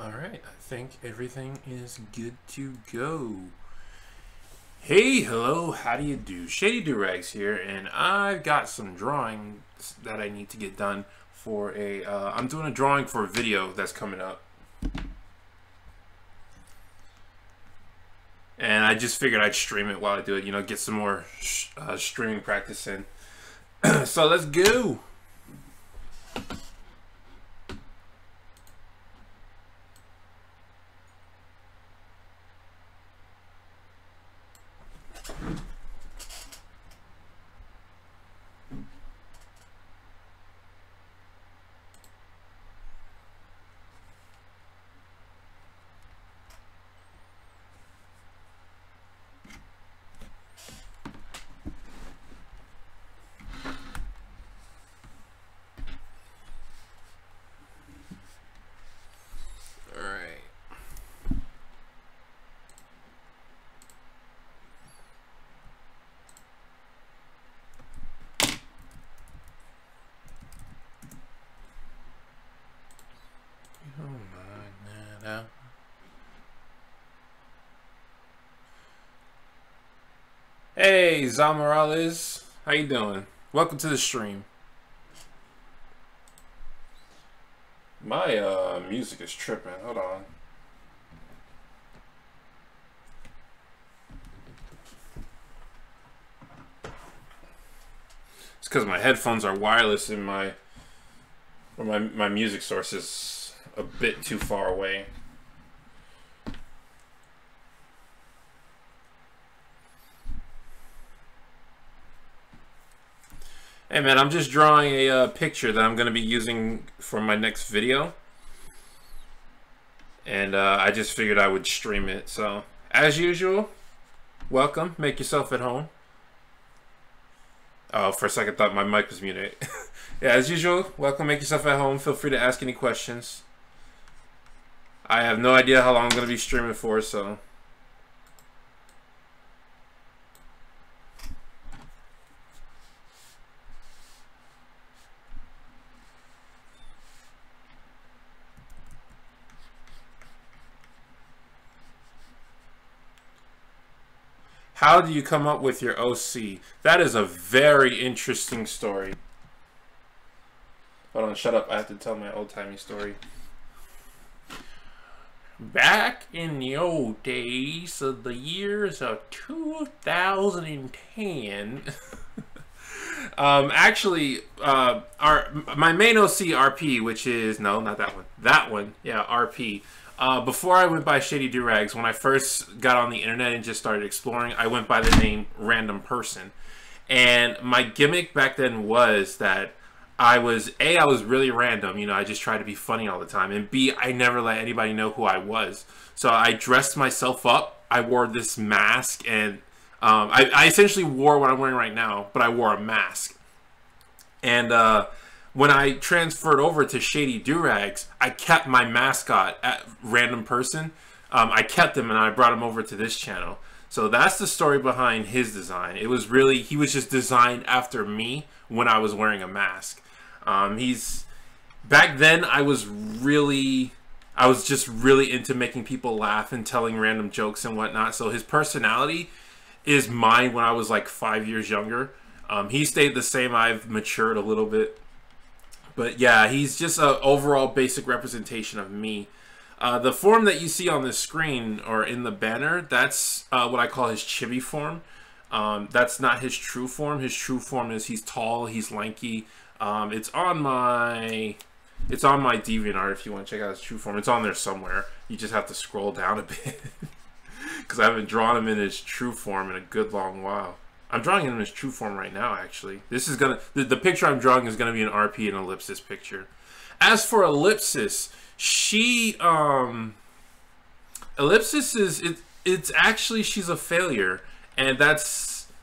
Alright, I think everything is good to go. Hey, hello, how do you do? Shady Doorags here, and I've got some drawings that I need to get done for a, I'm doing a drawing for a video that's coming up. And I just figured I'd stream it while I do it, you know, get some more streaming practice in. So let's go! Hey, Zamorales, how you doing? Welcome to the stream. My music is tripping. Hold on. It's because my headphones are wireless and my music source is a bit too far away. Hey man, I'm just drawing a picture that I'm going to be using for my next video. And I just figured I would stream it. So, as usual, welcome. Make yourself at home. Oh, for a second I thought my mic was muted. Yeah, as usual, welcome. Make yourself at home. Feel free to ask any questions. I have no idea how long I'm going to be streaming for, so... How do you come up with your OC? That is a very interesting story. Hold on, shut up. I have to tell my old-timey story. Back in the old days of the years of 2010, actually, my main OC, RP, which is, no, not that one. That one, yeah, RP. Before I went by Shady Doorags, when I first got on the internet and just started exploring, I went by the name Random Person. And my gimmick back then was that I was really random, you know, I just tried to be funny all the time. And B, I never let anybody know who I was. So I dressed myself up, I wore this mask, and I essentially wore what I'm wearing right now, but I wore a mask. And when I transferred over to Shady Doorags, I kept my mascot at Random Person. I kept him and I brought him over to this channel. So that's the story behind his design. It was really, he was just designed after me when I was wearing a mask. Back then I was just really into making people laugh and telling random jokes and whatnot. So his personality is mine when I was like 5 years younger. He stayed the same. I've matured a little bit. But yeah, he's just an overall basic representation of me. The form that you see on the screen or in the banner, that's what I call his chibi form. That's not his true form. His true form is he's tall, he's lanky. It's on my DeviantArt if you want to check out his true form. It's on there somewhere. You just have to scroll down a bit because I haven't drawn him in his true form in a good long while. I'm drawing him in his true form right now, actually. This is gonna the picture I'm drawing is gonna be an RP and Ellipsis picture. As for Ellipsis, Ellipsis is it's actually she's a failure, and that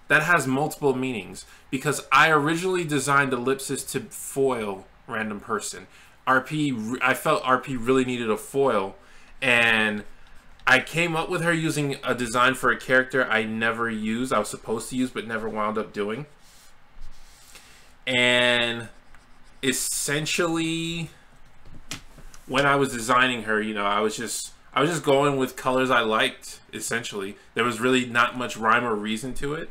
has multiple meanings because I originally designed Ellipsis to foil Random Person. I felt RP really needed a foil, and I came up with her using a design for a character I never used. I was supposed to use, but never wound up doing. And essentially, when I was designing her, you know, I was just going with colors I liked. Essentially, there was really not much rhyme or reason to it.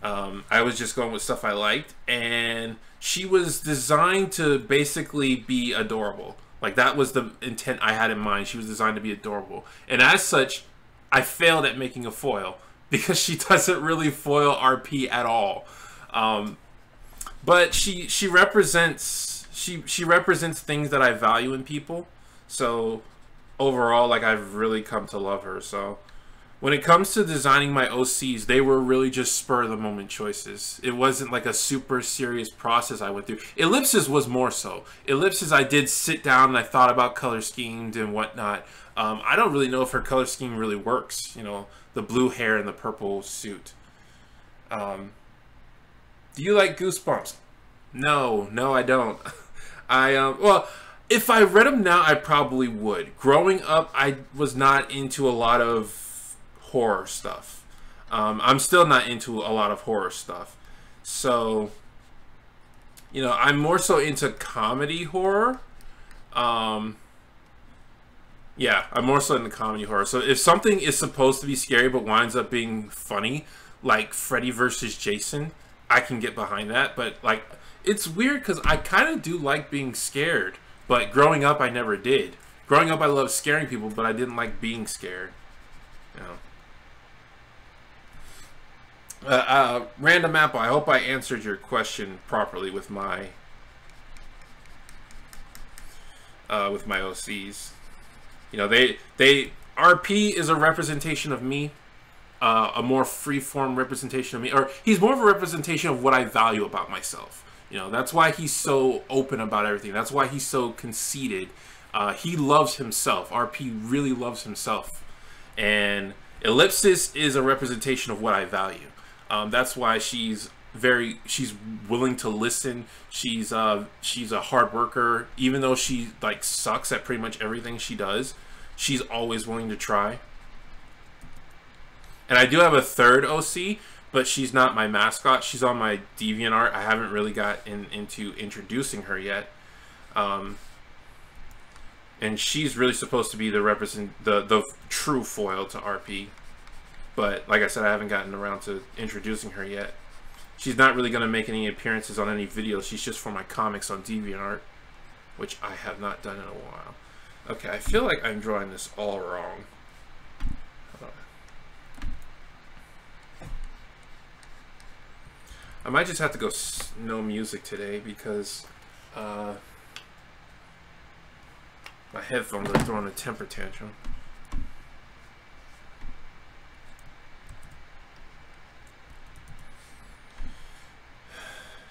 I was just going with stuff I liked, and she was designed to basically be adorable. Like, that was the intent I had in mind. She was designed to be adorable, and as such, I failed at making a foil because she doesn't really foil RP at all. But she represents things that I value in people. So overall, like, I've really come to love her. So when it comes to designing my OCs, they were really just spur of the moment choices. It wasn't like a super serious process I went through. Ellipses was more so. Ellipses, I did sit down and I thought about color schemes and whatnot. I don't really know if her color scheme really works. You know, the blue hair and the purple suit. Do you like Goosebumps? No, I don't. Well, if I read them now, I probably would. Growing up, I was not into a lot of horror stuff. I'm still not into a lot of horror stuff. So, you know, I'm more so into comedy horror. Yeah, I'm more so into comedy horror. So if something is supposed to be scary but winds up being funny, like Freddy versus Jason, I can get behind that. But, like, it's weird because I kind of do like being scared. But growing up, I never did. Growing up, I loved scaring people, but I didn't like being scared. You know. Random Apple, I hope I answered your question properly with my OCs. You know, RP is a representation of me, a more free-form representation of me, or he's more of a representation of what I value about myself. You know, that's why he's so open about everything. That's why he's so conceited. He loves himself. RP really loves himself. And Ellipsis is a representation of what I value. That's why she's willing to listen. She's a hard worker. Even though she, like, sucks at pretty much everything she does, she's always willing to try. And I do have a third OC, but she's not my mascot. She's on my DeviantArt. I haven't really got into introducing her yet. And she's really supposed to be the true foil to RP. But like I said, I haven't gotten around to introducing her yet. She's not really going to make any appearances on any videos. She's just for my comics on DeviantArt, which I have not done in a while. Okay, I feel like I'm drawing this all wrong. Hold on. I might just have to go no music today because my headphones are throwing a temper tantrum.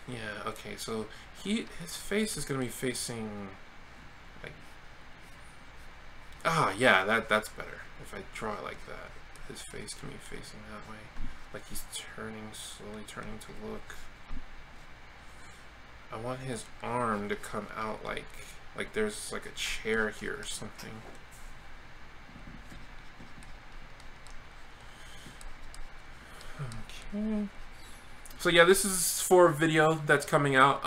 Yeah, okay, so his face is gonna be facing, like, yeah, that's better. If I draw it like that, his face can be facing that way. Like he's slowly turning to look. I want his arm to come out like there's like a chair here or something. Okay. So yeah, this is for a video that's coming out.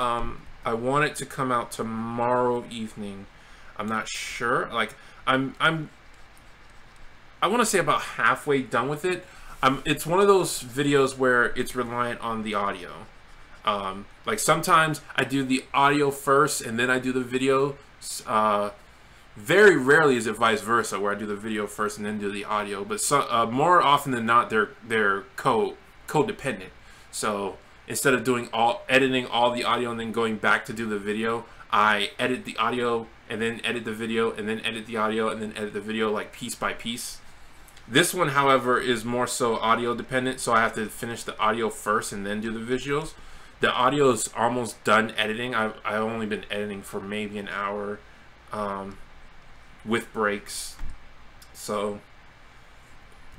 I want it to come out tomorrow evening. I'm not sure. Like I want to say about halfway done with it. It's one of those videos where it's reliant on the audio. Like sometimes I do the audio first and then I do the video. Very rarely is it vice versa, where I do the video first and then do the audio. But more often than not, they're codependent. So instead of editing all the audio and then going back to do the video, I edit the audio and then edit the video and then edit the audio and then edit the video, like piece by piece. This one, however, is more so audio dependent, so I have to finish the audio first and then do the visuals. The audio is almost done editing. I've only been editing for maybe an hour, with breaks. So,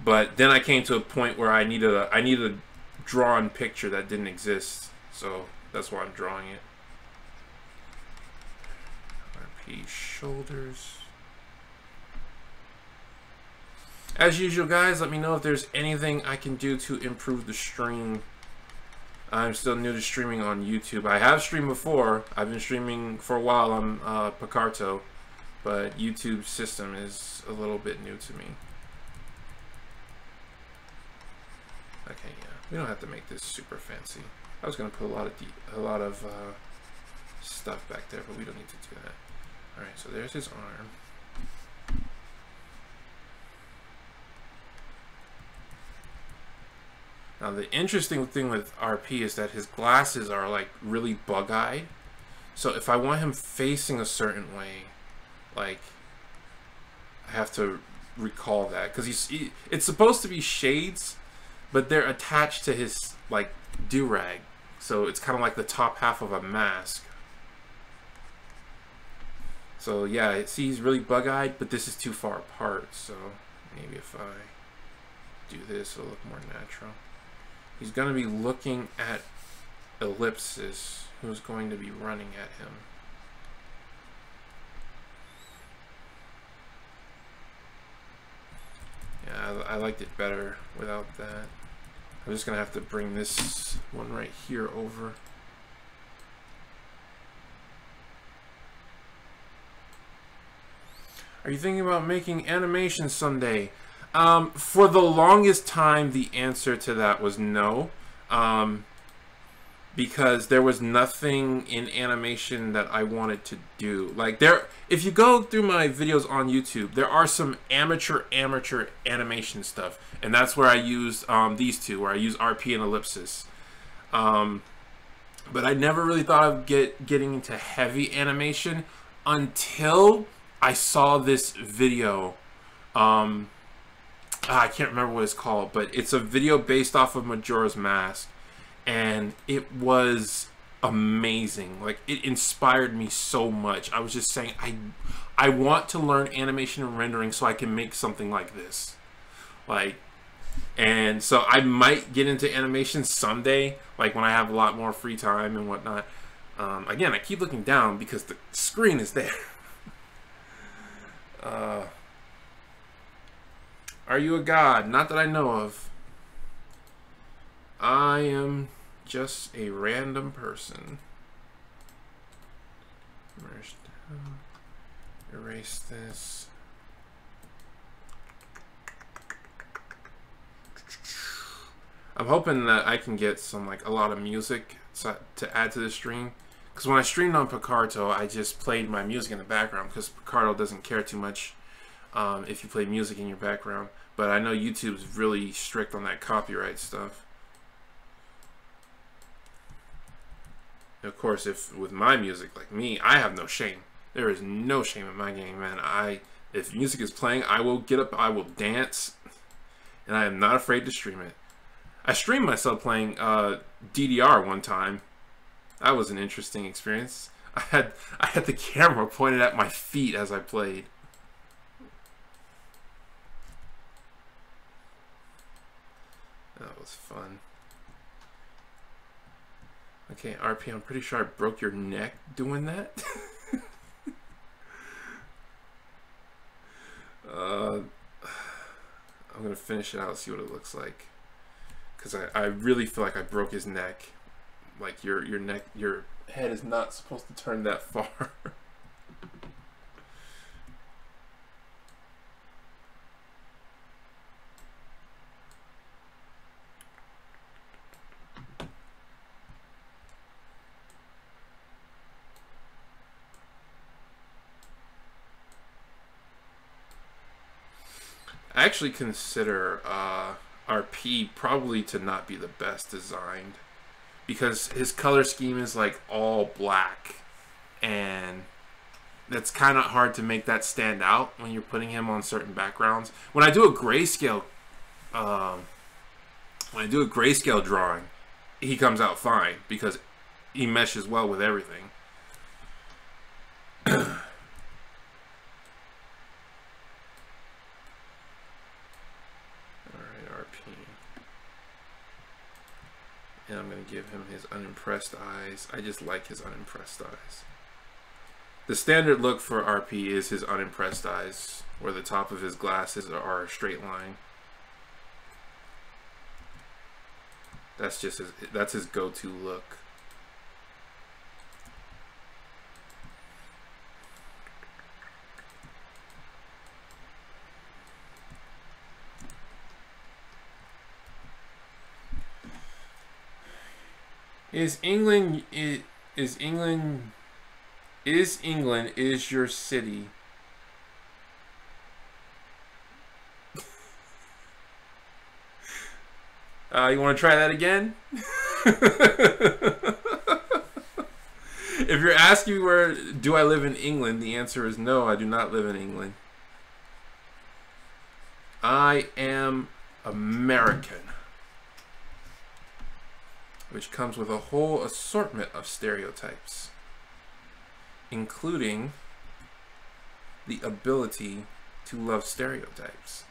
but then I came to a point where I needed a drawn picture that didn't exist, so that's why I'm drawing it. RP shoulders. As usual, guys, let me know if there's anything I can do to improve the stream. I'm still new to streaming on YouTube. I have streamed before. I've been streaming for a while on Picarto, but YouTube's system is a little bit new to me. Okay, yeah, we don't have to make this super fancy. I was gonna put a lot of stuff back there, but we don't need to do that. All right, so there's his arm. Now the interesting thing with RP is that his glasses are like really bug-eyed. So if I want him facing a certain way, like I have to recall that because it's supposed to be shades, but they're attached to his like do-rag. So it's kind of like the top half of a mask. So yeah, see, he's really bug-eyed, but this is too far apart. So maybe if I do this, it'll look more natural. He's going to be looking at Ellipsis, who's going to be running at him. Yeah, I liked it better without that. I'm just going to have to bring this one right here over. Are you thinking about making animation someday? For the longest time, the answer to that was no. Because there was nothing in animation that I wanted to do. Like if you go through my videos on YouTube, there are some amateur animation stuff. And that's where I use these two, where I use RP and Ellipsis. But I never really thought of getting into heavy animation until I saw this video. I can't remember what it's called, but it's a video based off of Majora's Mask, and it was amazing. Like, it inspired me so much. I was just saying, I want to learn animation and rendering so I can make something like this. Like, and so I might get into animation someday, like when I have a lot more free time and whatnot. Again, I keep looking down because the screen is there. Are you a god? Not that I know of. I am just a random person. Merge down. Erase this. I'm hoping that I can get some, like, a lot of music to add to the stream. Because when I streamed on Picarto, I just played my music in the background because Picarto doesn't care too much if you play music in your background. But I know YouTube's really strict on that copyright stuff. And of course, if with my music, like me, I have no shame. There is no shame in my game, man. If music is playing, I will get up, I will dance, and I am not afraid to stream it. I streamed myself playing DDR one time. That was an interesting experience. I had the camera pointed at my feet as I played. That was fun. Okay, RP, I'm pretty sure I broke your neck doing that. I'm gonna finish it out, see what it looks like. Because I really feel like I broke his neck. Like your head is not supposed to turn that far. I actually consider RP probably to not be the best designed because his color scheme is like all black, and that's kind of hard to make that stand out when you're putting him on certain backgrounds. When I do a grayscale drawing, he comes out fine because he meshes well with everything. And I'm going to give him his unimpressed eyes. I just like his unimpressed eyes. The standard look for RP is his unimpressed eyes, where the top of his glasses are a straight line. That's just that's his go-to look. Is England is your city? You want to try that again? If you're asking where do I live in England, the answer is no, I do not live in England. I am American, which comes with a whole assortment of stereotypes, including the ability to love stereotypes.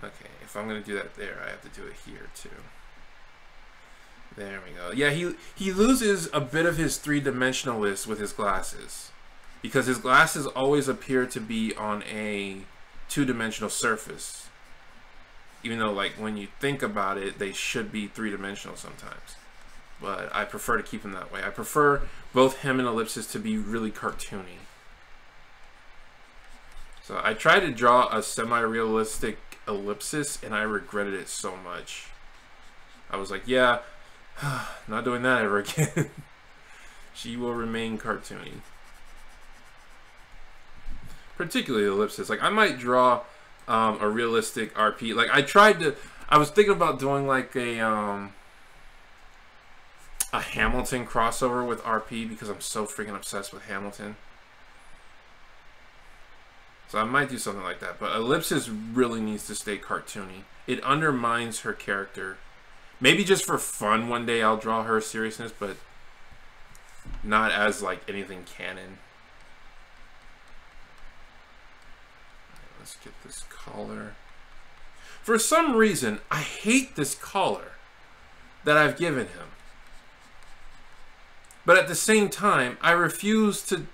Okay, if I'm going to do that there, I have to do it here too. There we go. Yeah, he loses a bit of his three-dimensionalness with his glasses, because his glasses always appear to be on a two-dimensional surface, even though, like, when you think about it, they should be three-dimensional sometimes. But I prefer to keep them that way. I prefer both him and Ellipsis to be really cartoony. So I tried to draw a semi-realistic Ellipsis, and I regretted it so much. I was like, yeah, not doing that ever again. She will remain cartoony. Particularly Ellipsis. Like, I might draw a realistic RP. Like, I was thinking about doing like a Hamilton crossover with RP because I'm so freaking obsessed with Hamilton. So I might do something like that. But Ellipsis really needs to stay cartoony. It undermines her character. Maybe just for fun one day I'll draw her seriousness, but not as like anything canon. Let's get this collar. For some reason, I hate this collar that I've given him. But at the same time, I refuse to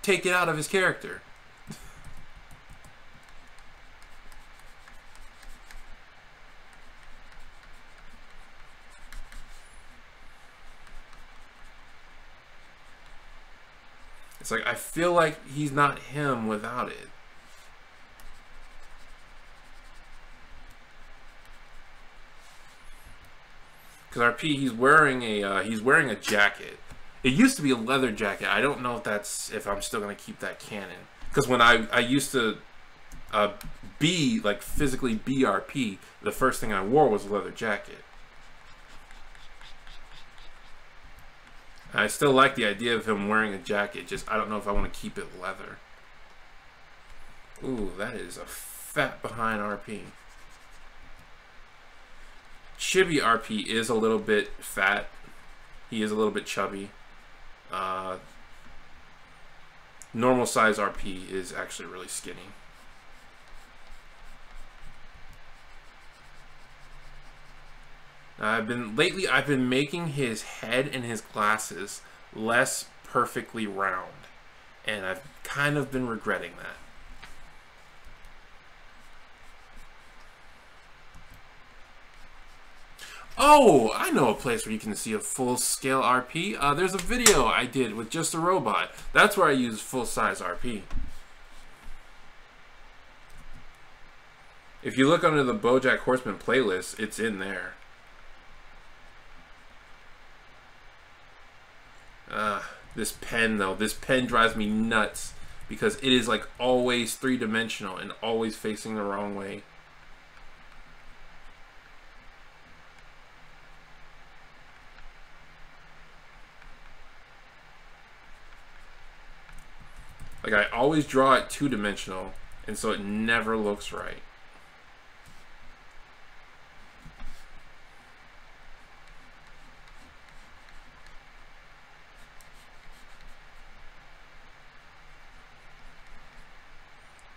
take it out of his character. It's like, I feel like he's not him without it. Because RP, he's wearing a jacket. It used to be a leather jacket. I don't know if I'm still gonna keep that canon. Because when I used to physically be RP, the first thing I wore was a leather jacket. I still like the idea of him wearing a jacket, just I don't know if I want to keep it leather. Ooh, that is a fat behind RP. Chibi RP is a little bit fat. He is a little bit chubby. Normal size RP is actually really skinny. Lately I've been making his head and his glasses less perfectly round, and I've kind of been regretting that. Oh, I know a place where you can see a full-scale RP. There's a video I did with just a robot. That's where I use full-size RP. If you look under the BoJack Horseman playlist, it's in there. This pen though, this pen drives me nuts because it is like always three-dimensional and always facing the wrong way. Like, I always draw it two-dimensional, and so it never looks right.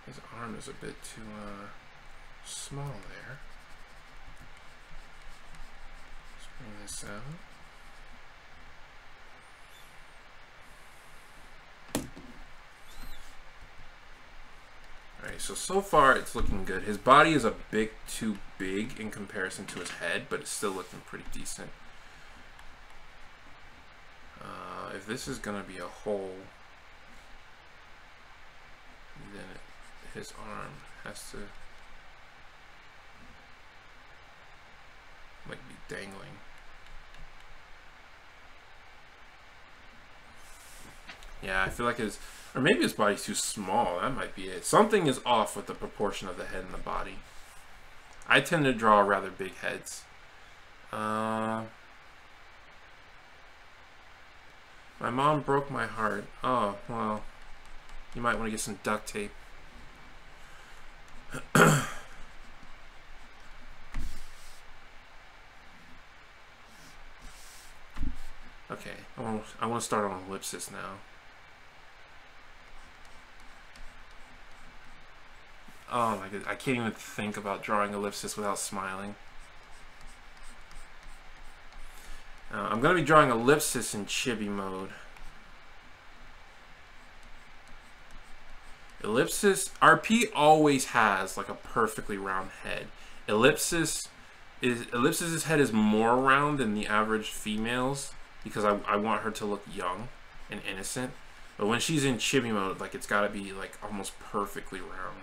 His arm is a bit too small there. Let's bring this out. Alright, so far it's looking good. His body is a bit too big in comparison to his head, but it's still looking pretty decent. If this is going to be a hole, then his arm has to... dangling. Yeah, I feel like his, or maybe his body's too small. That might be it. Something is off with the proportion of the head and the body. I tend to draw rather big heads. My mom broke my heart. Oh, well, you might want to get some duct tape. Okay, I want to start on ellipsis now. Oh my god, I can't even think about drawing ellipsis without smiling. I'm going to be drawing ellipsis in chibi mode. Ellipsis, RP always has like a perfectly round head. Ellipsis's head is more round than the average female's because I want her to look young and innocent. But when she's in chibi mode, like it's got to be like almost perfectly round.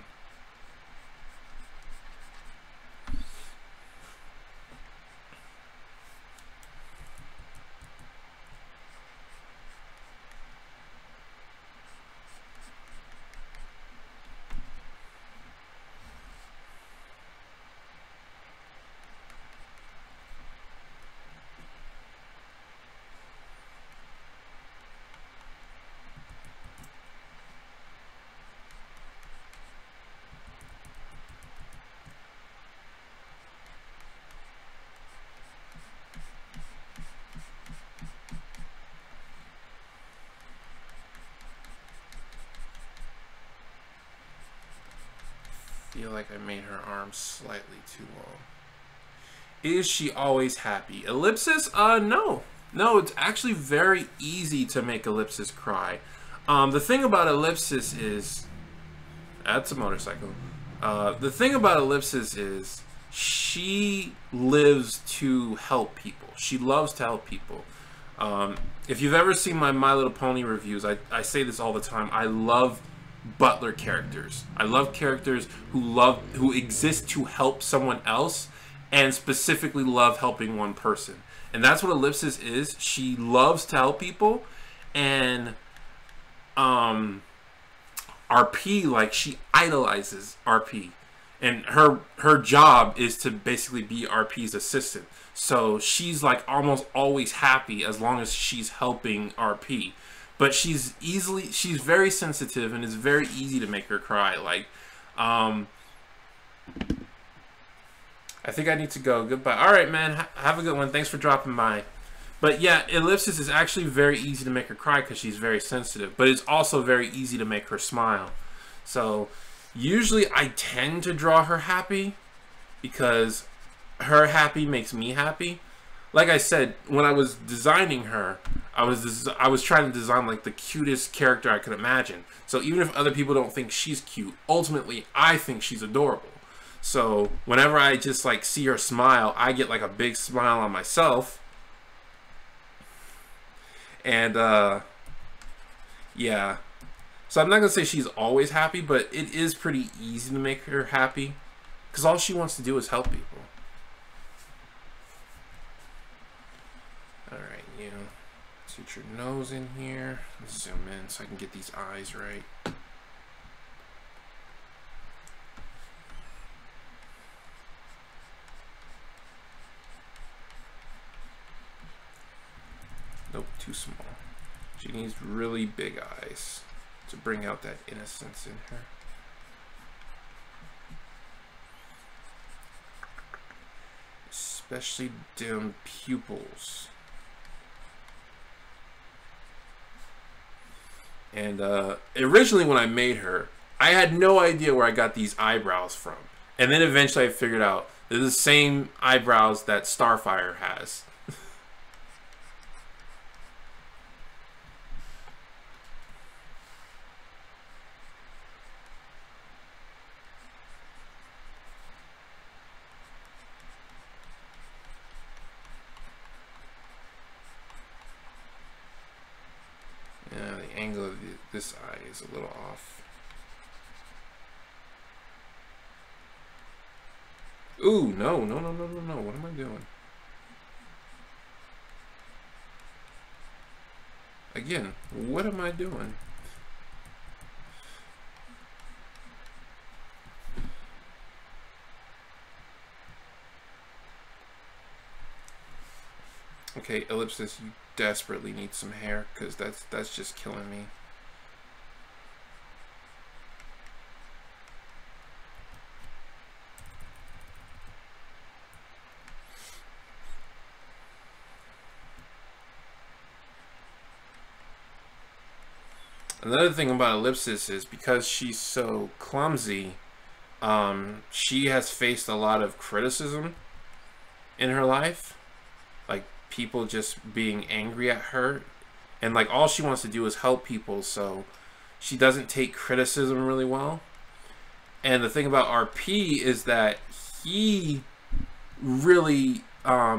Feel like I made her arms slightly too long. Is she always happy? Ellipsis? No. No, it's actually very easy to make Ellipsis cry. The thing about Ellipsis is... That's a motorcycle. The thing about Ellipsis is she lives to help people. She loves to help people. If you've ever seen my Little Pony reviews, I say this all the time. I love butler characters. I love characters who exist to help someone else and specifically love helping one person. And that's what Ellipsis is. She loves to help people, and RP, like, she idolizes RP. And her job is to basically be RP's assistant. So she's like almost always happy as long as she's helping RP. But she's very sensitive, and it's very easy to make her cry. Like, I think I need to go. Goodbye. All right, man. Have a good one. Thanks for dropping by. But yeah, Ellipsis is actually very easy to make her cry because she's very sensitive. But it's also very easy to make her smile. So usually I tend to draw her happy because her happy makes me happy. Like I said, when I was designing her, I was trying to design like the cutest character I could imagine. So even if other people don't think she's cute, ultimately I think she's adorable. So whenever I just like see her smile, I get like a big smile on myself. And yeah. So I'm not gonna say she's always happy, but it is pretty easy to make her happy because all she wants to do is help people. Alright, you put your nose in here. Let's zoom in so I can get these eyes right. Nope, too small. She needs really big eyes to bring out that innocence in her. Especially dim pupils. And originally when I made her, I had no idea where I got these eyebrows from. And then eventually I figured out they're the same eyebrows that Starfire has. This eye is a little off. Ooh, no. What am I doing? again. What am I doing? Okay, Ellipsis, you desperately need some hair, because that's just killing me. Another thing about Ellipsis is because she's so clumsy, she has faced a lot of criticism in her life. Like, people just being angry at her. And, like, all she wants to do is help people, so she doesn't take criticism really well. And the thing about RP is that he really,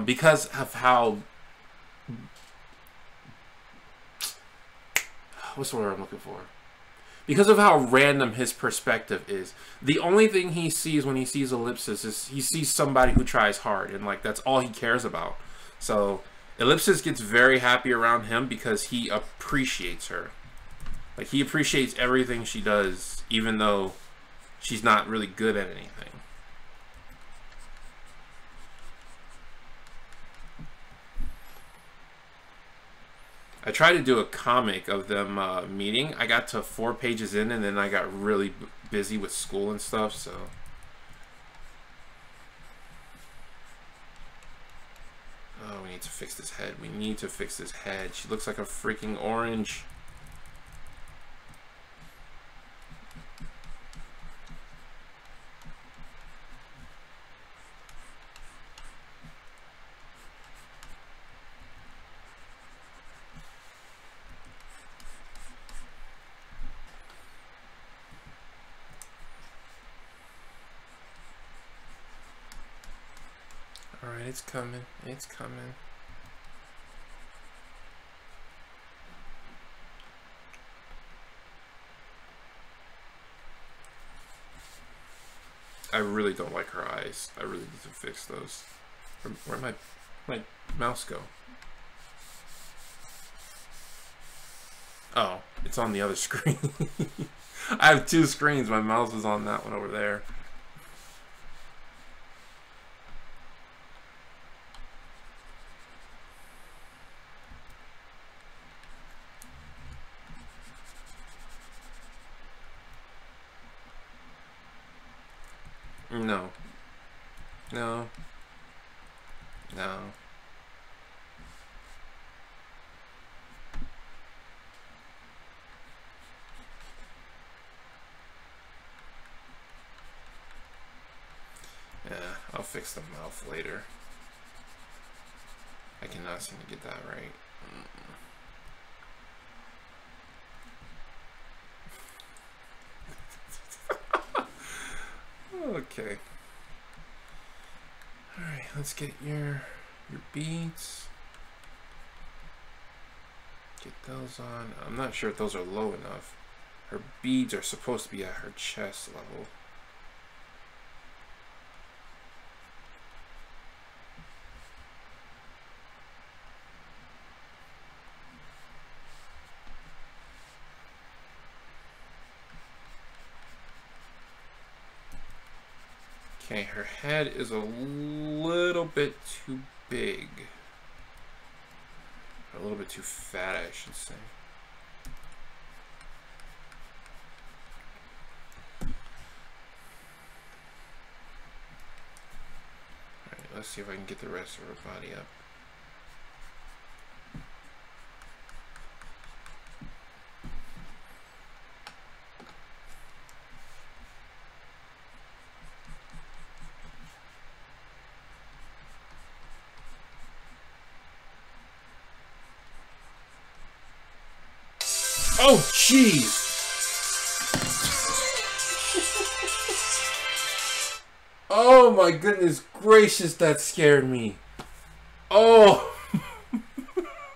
because of how... What's the word I'm looking for? Because of how random his perspective is, the only thing he sees when he sees Ellipsis is he sees somebody who tries hard, and like that's all he cares about. So Ellipsis gets very happy around him because he appreciates her. Like, he appreciates everything she does, even though she's not really good at anything. I tried to do a comic of them meeting. I got to 4 pages in, and then I got really busy with school and stuff, so... Oh, we need to fix this head. We need to fix this head. She looks like a freaking orange. Alright, it's coming. It's coming. I really don't like her eyes. I really need to fix those. Where'd my mouse go? Oh, it's on the other screen. I have 2 screens. My mouse is on that one over there. No. No. No. Yeah, I'll fix the mouth later. I cannot seem to get that right. Okay. Alright, let's get your beads. Get those on. I'm not sure if those are low enough. Her beads are supposed to be at her chest level. Okay, her head is a little bit too big. A little bit too fat, I should say. Alright, let's see if I can get the rest of her body up. Oh, jeez! Oh my goodness gracious, that scared me. Oh,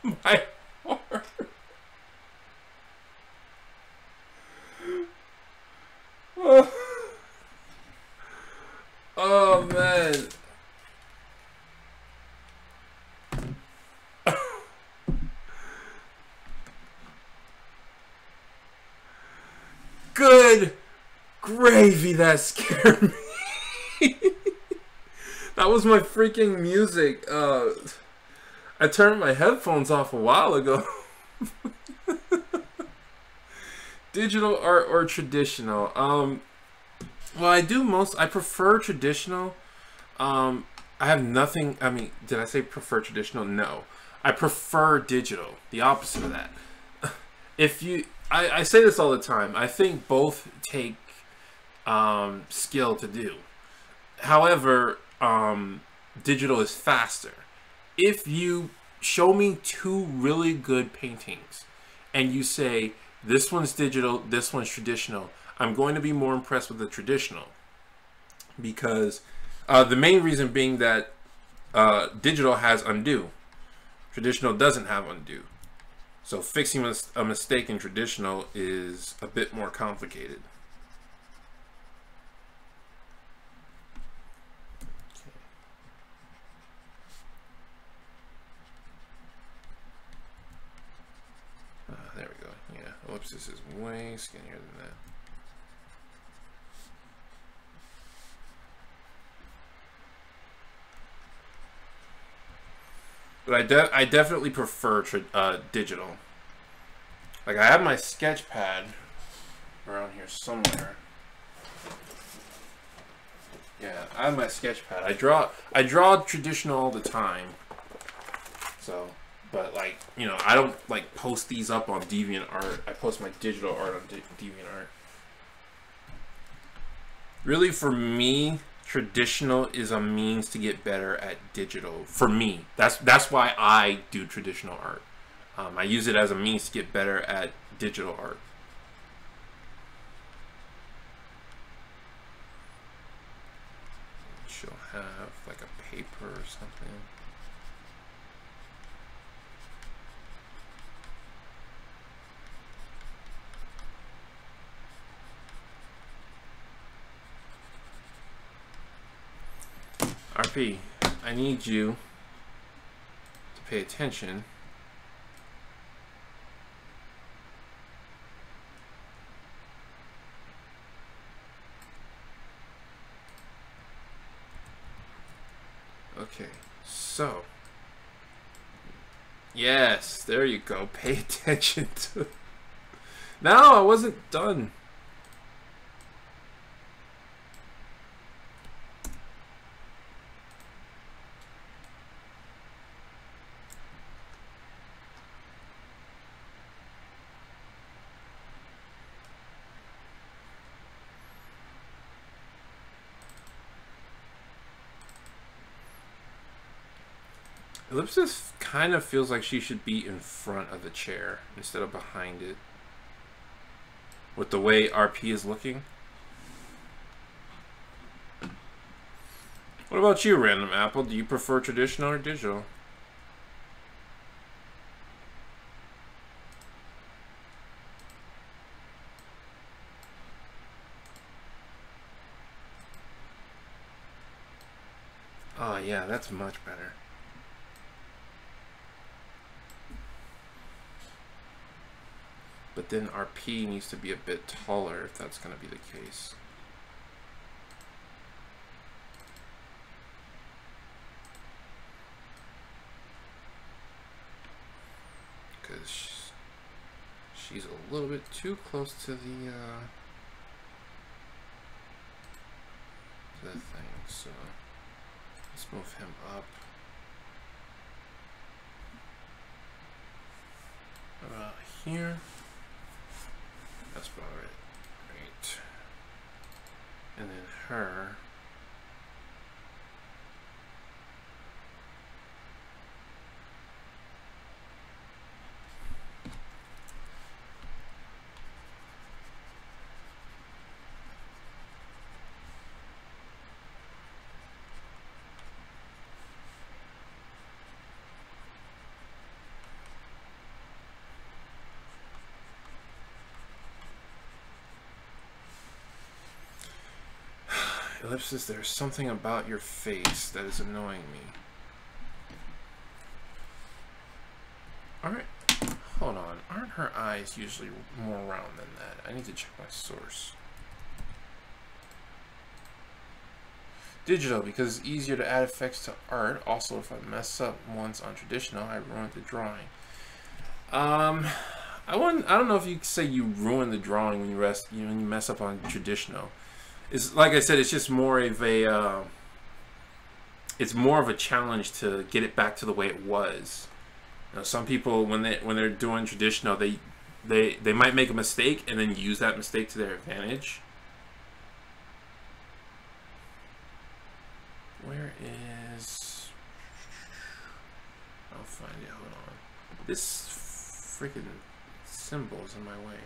my heart. Oh, oh man. Good gravy, that scared me. That was my freaking music. I turned my headphones off a while ago. Digital art or traditional? Well, I prefer traditional. I have nothing, I mean, did I say prefer traditional? No. I prefer digital. The opposite of that. I say this all the time. I think both take skill to do. However, digital is faster. If you show me two really good paintings and you say, this one's digital, this one's traditional, I'm going to be more impressed with the traditional. Because the main reason being that digital has undo. Traditional doesn't have undo. So fixing a mistake in traditional is a bit more complicated. There we go. Yeah, ellipsis is way skinnier than that. But I definitely prefer digital. Like, I have my sketch pad around here somewhere. Yeah, I have my sketch pad. I draw traditional all the time. So, but like, you know, I don't like post these up on DeviantArt. I post my digital art on DeviantArt. Really, for me, traditional is a means to get better at digital. For me, that's why I do traditional art. I use it as a means to get better at digital art. She'll have like a paper or something. RP, I need you to pay attention. Okay, so yes, there you go. Pay attention to. No, I wasn't done. Ellipsis kind of feels like she should be in front of the chair instead of behind it. With the way RP is looking. What about you, Random Apple? Do you prefer traditional or digital? Oh yeah, that's much better. But then RP needs to be a bit taller if that's going to be the case. Because she's a little bit too close to the thing. So let's move him up. About here. That's about right. Great. And then her. Ellipsis, there's something about your face that is annoying me. Alright, hold on. Aren't her eye is usually more round than that. I need to check my source. Digital, because it's easier to add effects to art. Also, if I mess up once on traditional, I ruined the drawing. I don't know if you could say you ruin the drawing when you mess up on traditional. It's like I said, it's just more of a it's more of a challenge to get it back to the way it was. You know, some people when they're doing traditional, they might make a mistake and then use that mistake to their advantage. Where is... I'll find it, hold on. This freaking symbol is in my way.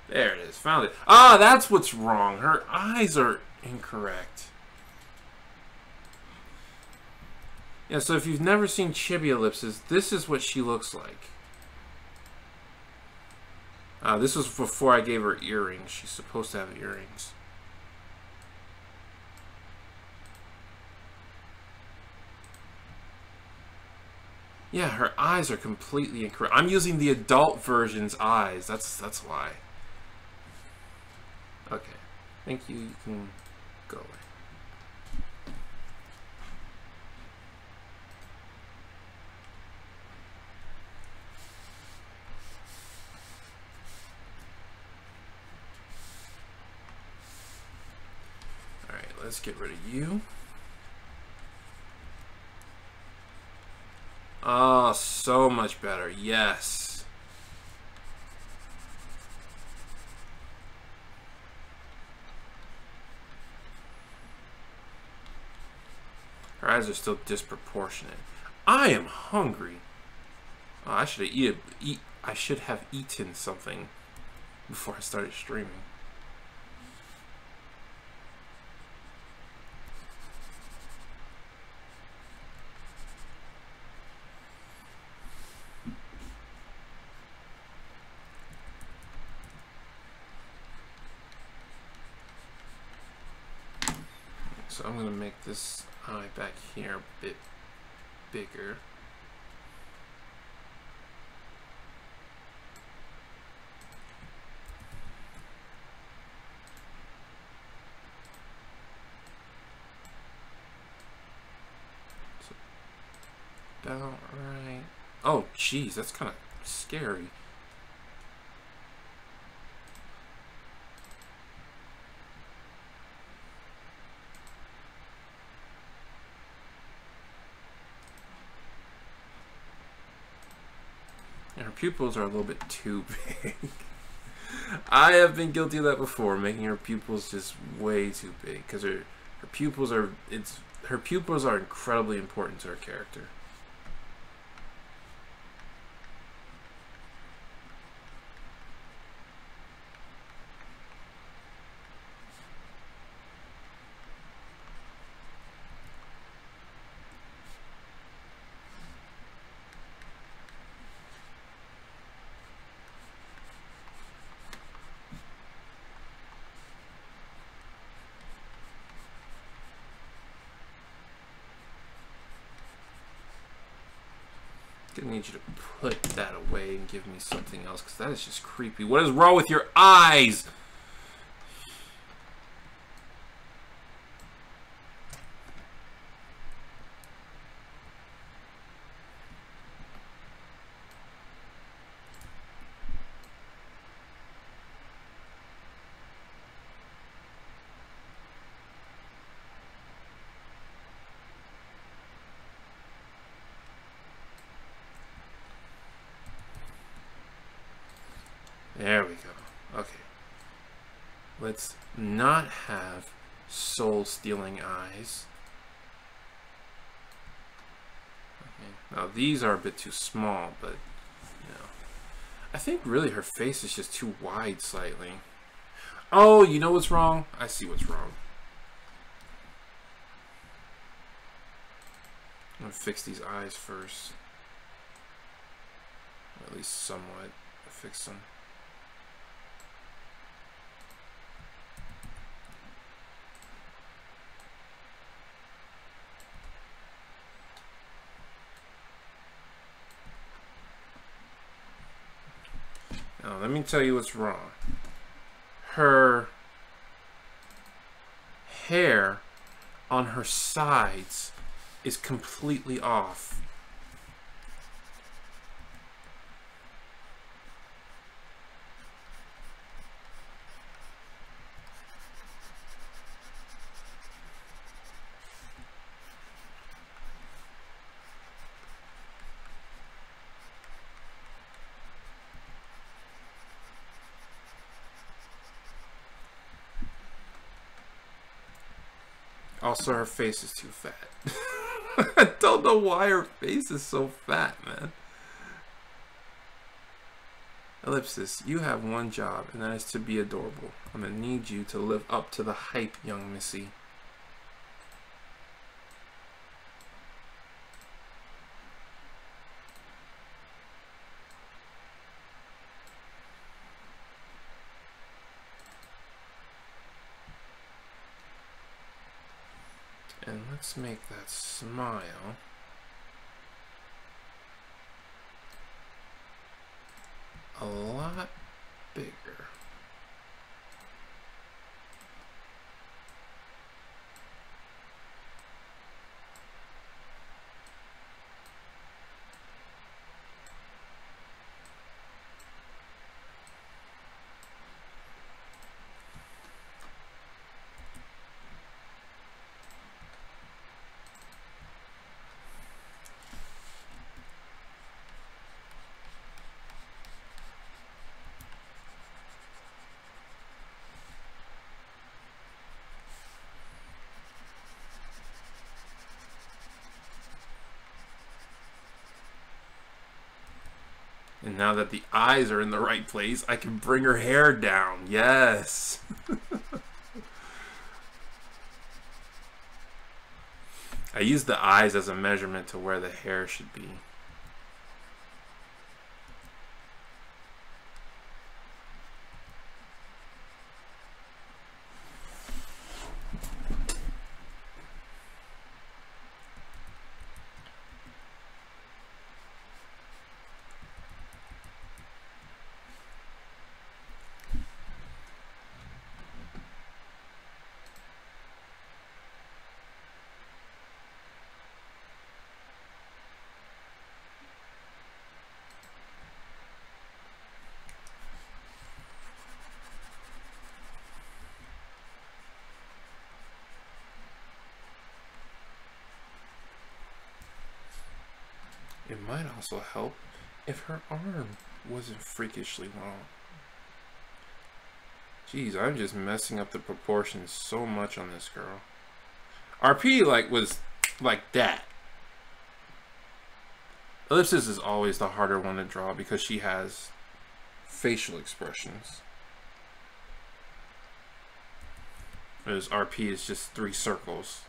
There it is, found it. Ah, that's what's wrong. Her eyes are incorrect. Yeah, so if you've never seen chibi ellipses, this is what she looks like. This was before I gave her earrings. She's supposed to have earrings. Yeah, her eyes are completely incorrect. I'm using the adult version's eyes. That's why. Okay. Thank you. You can go away. Let's get rid of you. Oh, so much better. Yes. Her eyes are still disproportionate. I am hungry. Oh, I should have eaten something before I started streaming. So I'm going to make this eye back here a bit bigger. So, about right. Oh, geez, that's kind of scary. Her pupils are a little bit too big. I have been guilty of that before, making her pupils just way too big, because her pupils are incredibly important to her character. I need you to put that away and give me something else, because that is just creepy. What is wrong with your eyes? There we go. Okay. Let's not have soul-stealing eyes. Okay. Now these are a bit too small, but you know, I think really her face is just too wide slightly. Oh, you know what's wrong? I see what's wrong. I'm gonna fix these eyes first. Or at least somewhat. Fix them. Let me tell you what's wrong. Her hair on her sides is completely off. Also, her face is too fat. I don't know why her face is so fat, man. Ellipsis, you have one job, and that is to be adorable. I'm gonna need you to live up to the hype, young missy. And let's make that smile a lot bigger. And now that the eyes are in the right place, I can bring her hair down. Yes. I use the eyes as a measurement to where the hair should be. It might also help if her arm wasn't freakishly long. Jeez, I'm just messing up the proportions so much on this girl. RP was like that. Ellipsis is always the harder one to draw because she has facial expressions. Whereas RP is just 3 circles.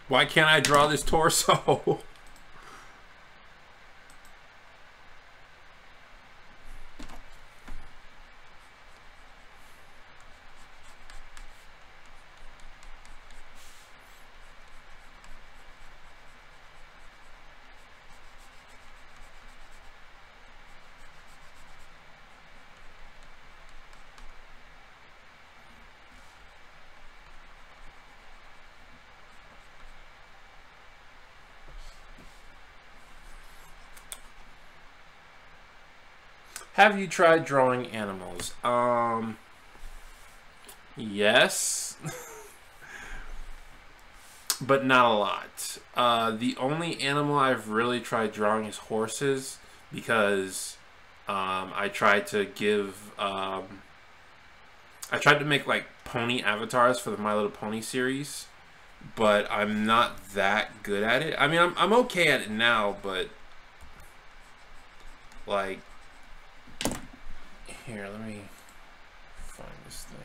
Why can't I draw this torso? Have you tried drawing animals? Yes. But not a lot. The only animal I've really tried drawing is horses, because I tried to give I tried to make like pony avatars for the My Little Pony series, but I'm not that good at it. I mean, I'm okay at it now, but like, here, let me find this thing.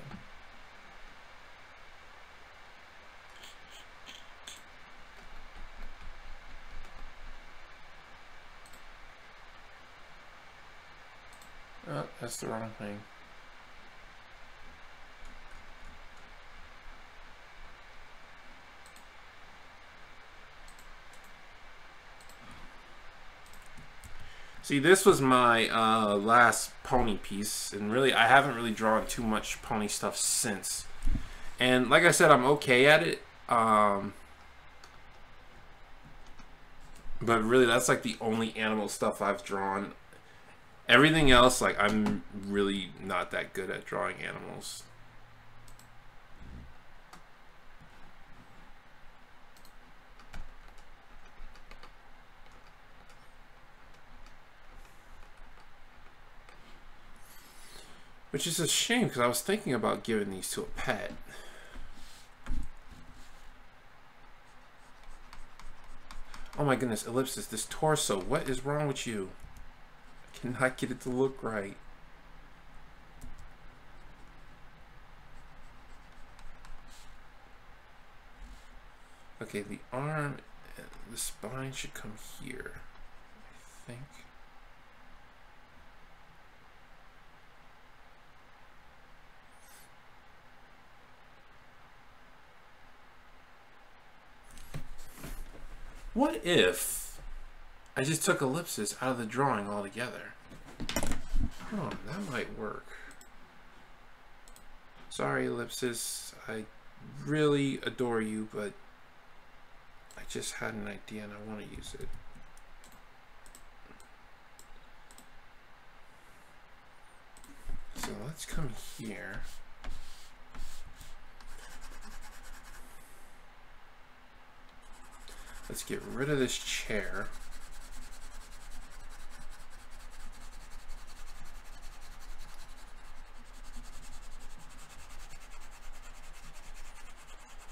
Oh, that's the wrong thing. See, this was my last pony piece, and really, I haven't really drawn too much pony stuff since. And like I said, I'm okay at it. But really, that's like the only animal stuff I've drawn. Everything else, like, I'm really not that good at drawing animals. Which is a shame, because I was thinking about giving these to a pet. Oh my goodness, Ellipsis, this torso, what is wrong with you? I cannot get it to look right. Okay, the arm, the spine should come here, I think. What if I just took Ellipsis out of the drawing altogether? Oh, that might work. Sorry, Ellipsis. I really adore you, but I just had an idea and I want to use it. So let's come here. Let's get rid of this chair.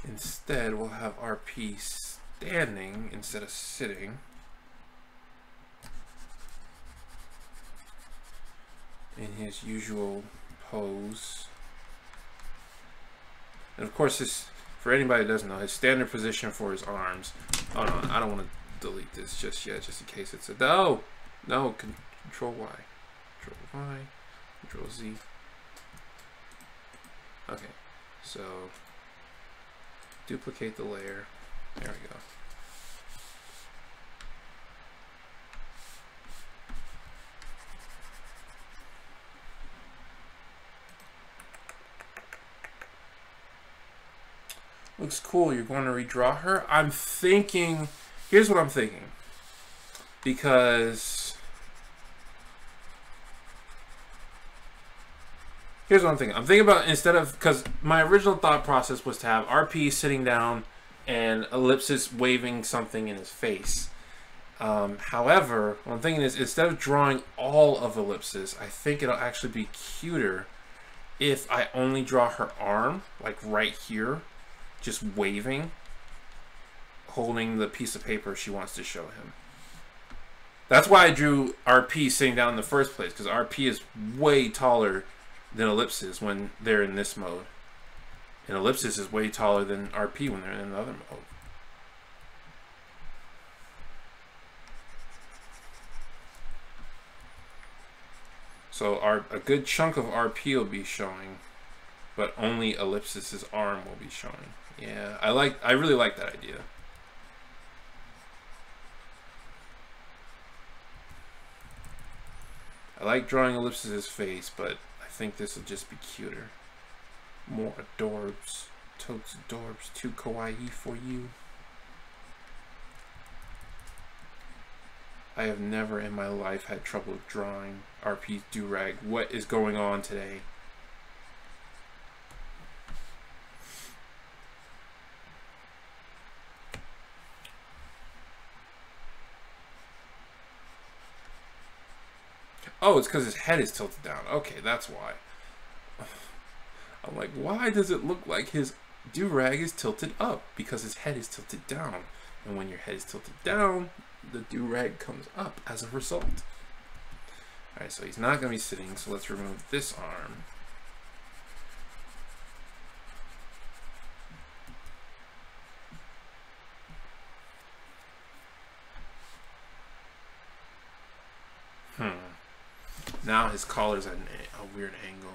Instead, we'll have RP standing instead of sitting. In his usual pose. And of course, for anybody who doesn't know, his standard position for his arms. Oh no, I don't want to delete this just yet, just in case it's a no. Control Y, Control Y, Control Z. Okay, so duplicate the layer. There we go. Looks cool. You're going to redraw her? I'm thinking... Here's what I'm thinking. Because... Here's what I'm thinking. I'm thinking about, instead of... Because my original thought process was to have RP sitting down and Ellipsis waving something in his face. However, what I'm thinking is, instead of drawing all of Ellipsis, I think it'll actually be cuter if I only draw her arm, like right here. Just waving, holding the piece of paper she wants to show him. That's why I drew RP sitting down in the first place, because RP is way taller than Ellipsis when they're in this mode. And Ellipsis is way taller than RP when they're in the other mode. So a good chunk of RP will be showing, but only Ellipsis's arm will be showing. Yeah, I really like that idea. I like drawing Ellipsis's face, but I think this will just be cuter. More adorbs. Totes adorbs. Too kawaii for you. I have never in my life had trouble drawing RP's Doorag. What is going on today? Oh, it's because his head is tilted down. Okay, that's why. I'm like, why does it look like his Doorag is tilted up? Because his head is tilted down. And when your head is tilted down, the Doorag comes up as a result. Alright, so he's not going to be sitting, so let's remove this arm. Now his collar's at a weird angle.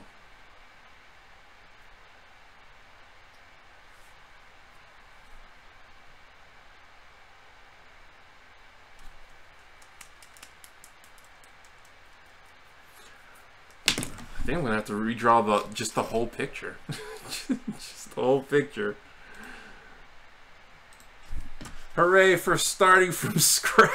I think I'm gonna have to redraw just the whole picture. Just the whole picture. Hooray for starting from scratch.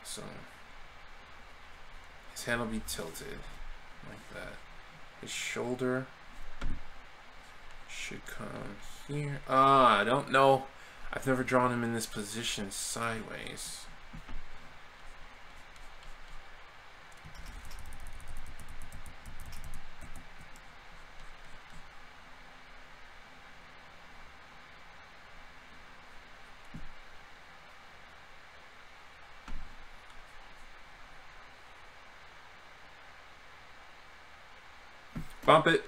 So his hand will be tilted like that. His shoulder should come here. I don't know. I've never drawn him in this position sideways. Bump it.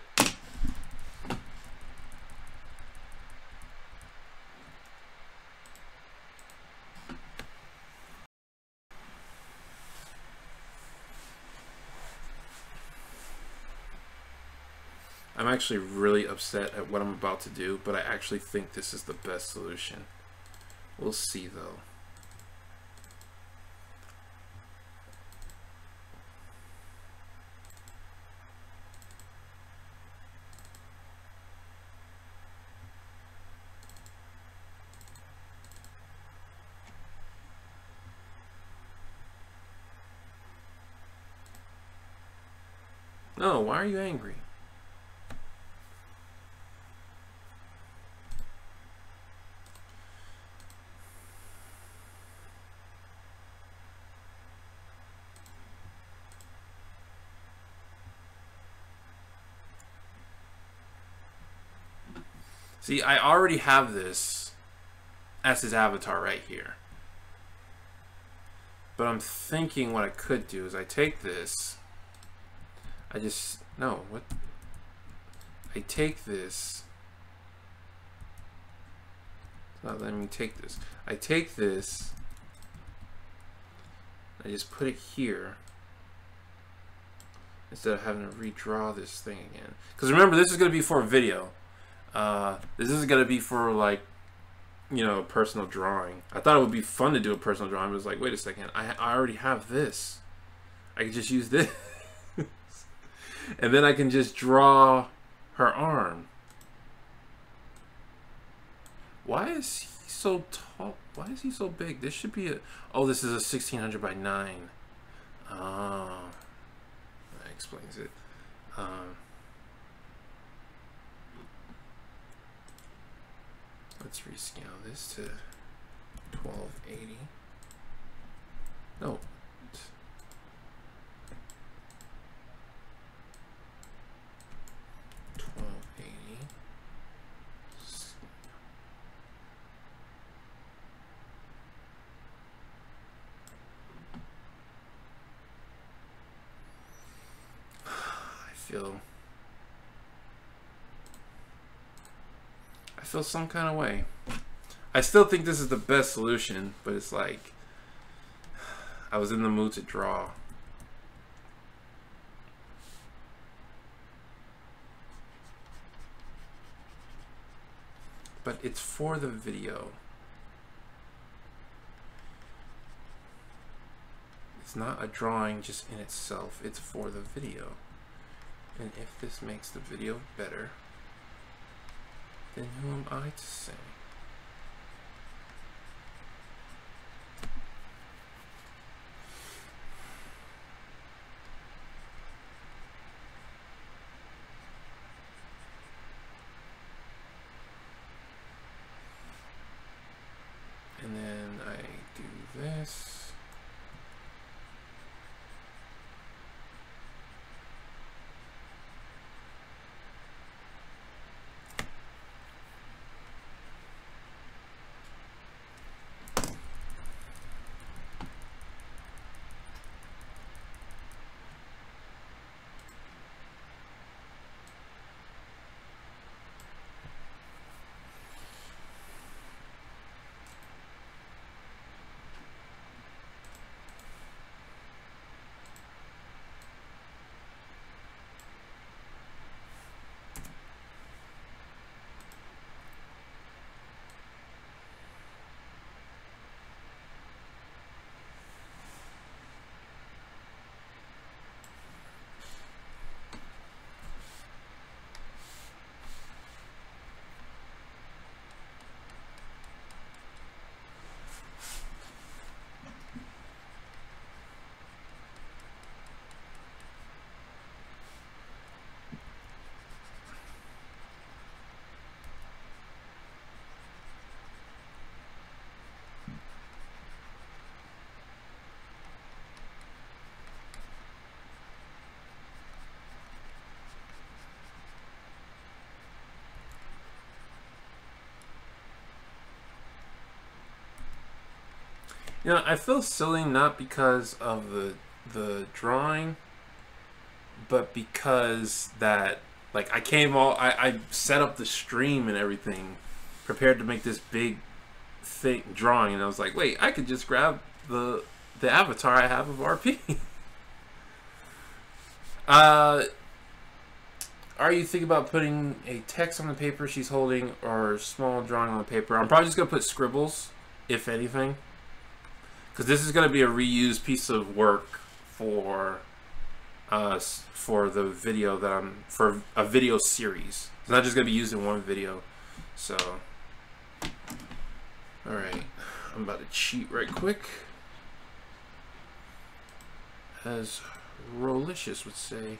I'm actually really upset at what I'm about to do, but I actually think this is the best solution. We'll see though. No, why are you angry? See, I already have this as his avatar right here. But I'm thinking what I could do is I take this. I take this. It's not letting me take this. I take this. I just put it here. Instead of having to redraw this thing again. Because remember, this is going to be for a video. This isn't going to be for, like, you know, personal drawing. I thought it would be fun to do a personal drawing. But it was like, wait a second. I already have this. I can just use this. And then I can just draw her arm. Why is he so tall? Why is he so big? This should be a... Oh, this is a 1600 by 9. Oh. That explains it. Let's rescale this to 1280. No. feel some kind of way. I still think this is the best solution, but it's like I was in the mood to draw. But it's for the video. It's not a drawing just in itself, it's for the video. And if this makes the video better, then who am I to say? And then I do this. You know, I feel silly not because of the drawing, but because that, like, I set up the stream and everything, prepared to make this big thick drawing, and I was like, wait, I could just grab the avatar I have of RP. Are you thinking about putting a text on the paper she's holding or small drawing on the paper? I'm probably just gonna put scribbles, if anything. Because this is going to be a reused piece of work for us for the video that for a video series. It's not just going to be used in one video. So, all right, I'm about to cheat right quick. As Rolicious would say,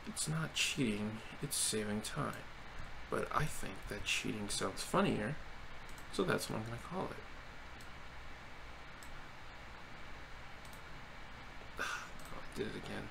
it's not cheating, it's saving time. But I think that cheating sounds funnier, so that's what I'm going to call it. Did it again.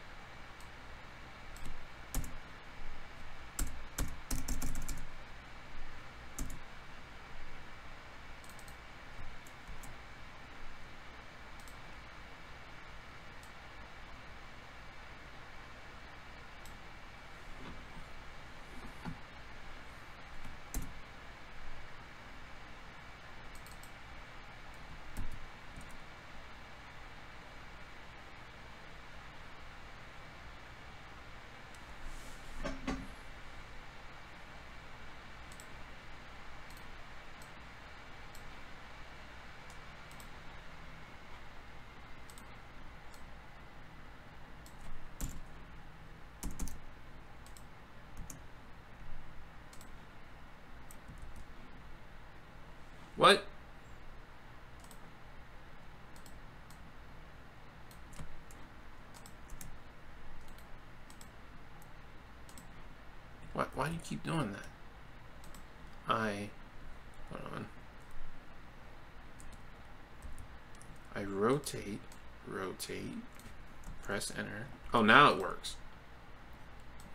What? What? Why do you keep doing that? Hold on. I rotate, press enter. Oh, now it works.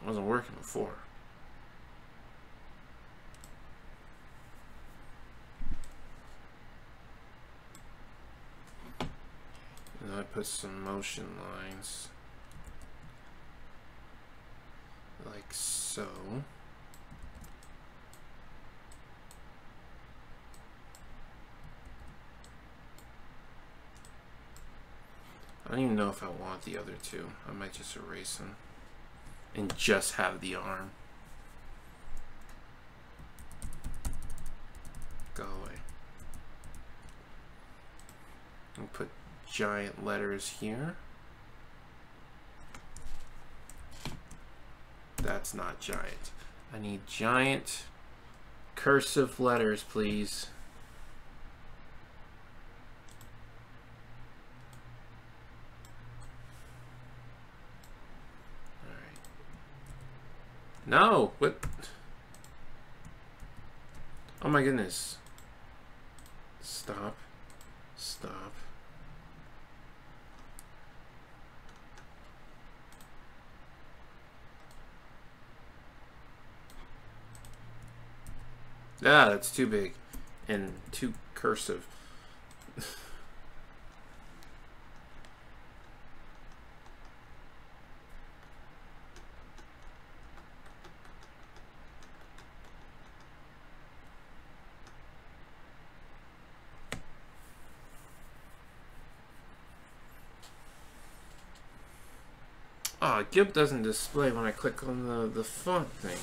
It wasn't working before. And I put some motion lines. so. I don't even know if I want the other two. I might just erase them and just have the arm. Go away. And put giant letters here. That's not giant. I need giant cursive letters, please. No, what? Oh my goodness. Stop. Stop. Ah, that's too big and too cursive. Oh, GIMP doesn't display when I click on the font thing.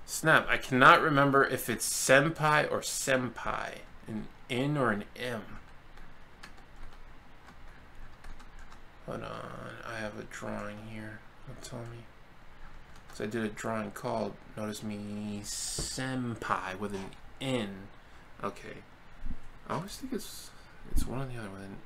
Snap, I cannot remember if it's senpai or senpai. An N or an M. Hold on, I have a drawing here. Don't tell me. So I did a drawing called, notice me, senpai with an N. Okay. I always think it's one or the other with an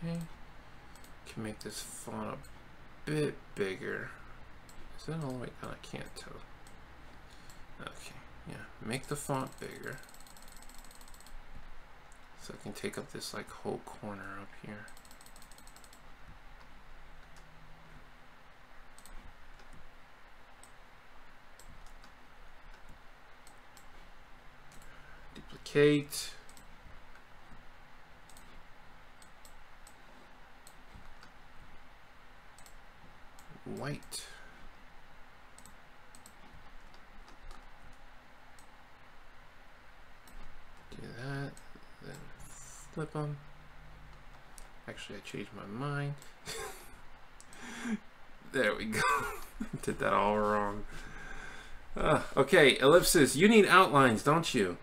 Okay, can make this font a bit bigger. Is that all the way down? I can't tell. Okay, yeah, make the font bigger. So I can take up this like whole corner up here. Duplicate. White. Do that, then flip them. Actually, I changed my mind. There we go. Did that all wrong. Okay, ellipsis. You need outlines, don't you?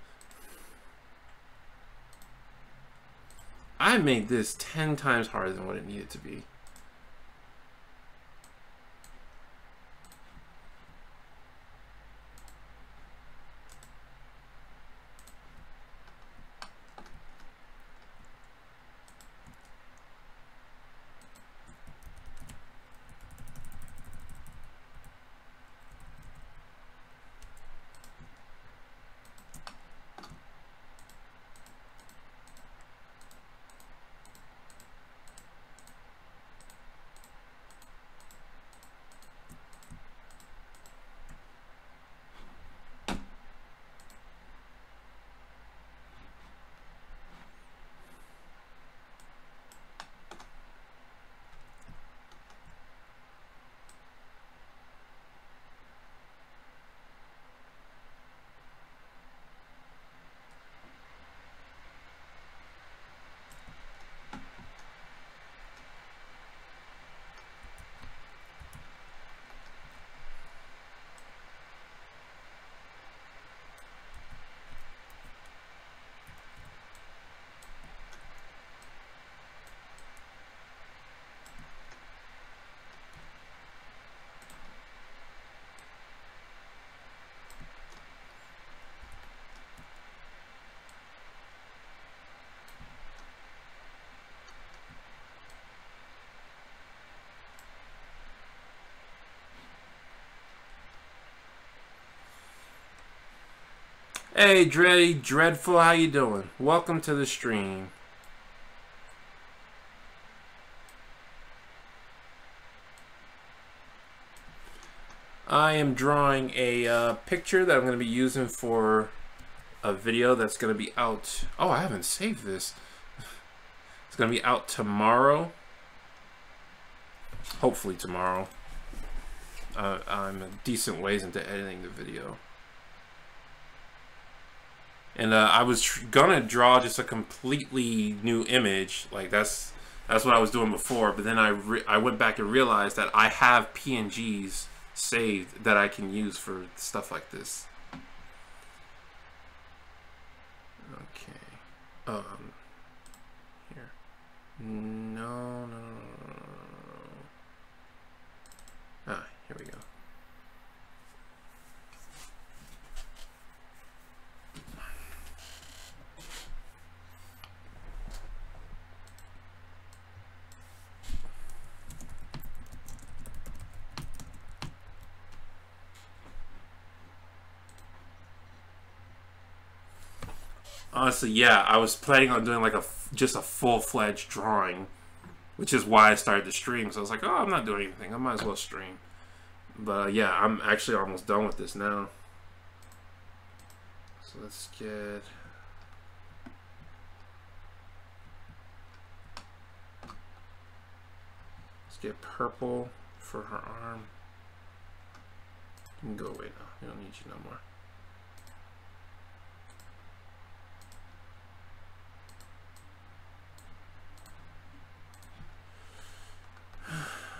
I made this 10 times harder than what it needed to be. Hey, Dreadful, how you doing? Welcome to the stream. I am drawing a picture that I'm going to be using for a video that's going to be out. Oh, I haven't saved this. It's going to be out tomorrow. Hopefully tomorrow. I'm a decent ways into editing the video. And I was gonna draw just a completely new image, like that's what I was doing before. But then I went back and realized that I have PNGs saved that I can use for stuff like this. Okay. Here. No. Ah, here we go. Honestly, yeah, I was planning on doing like just a full-fledged drawing, which is why I started the stream. So I was like, oh, I'm not doing anything. I might as well stream. But yeah, I'm actually almost done with this now. So let's get purple for her arm. You can go away now. We don't need you no more.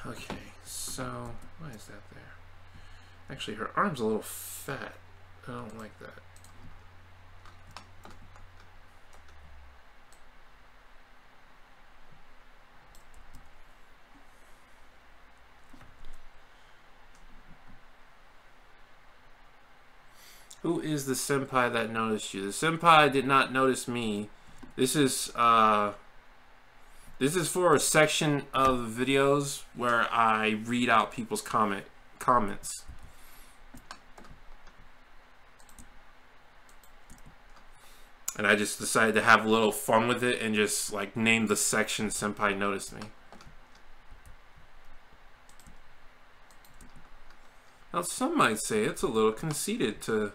Okay, so why is that there? Actually, her arm's a little fat. I don't like that. Who is the senpai that noticed you? The senpai did not notice me. This is for a section of videos where I read out people's comments. And I just decided to have a little fun with it and just like name the section Senpai Noticed Me. Now some might say it's a little conceited to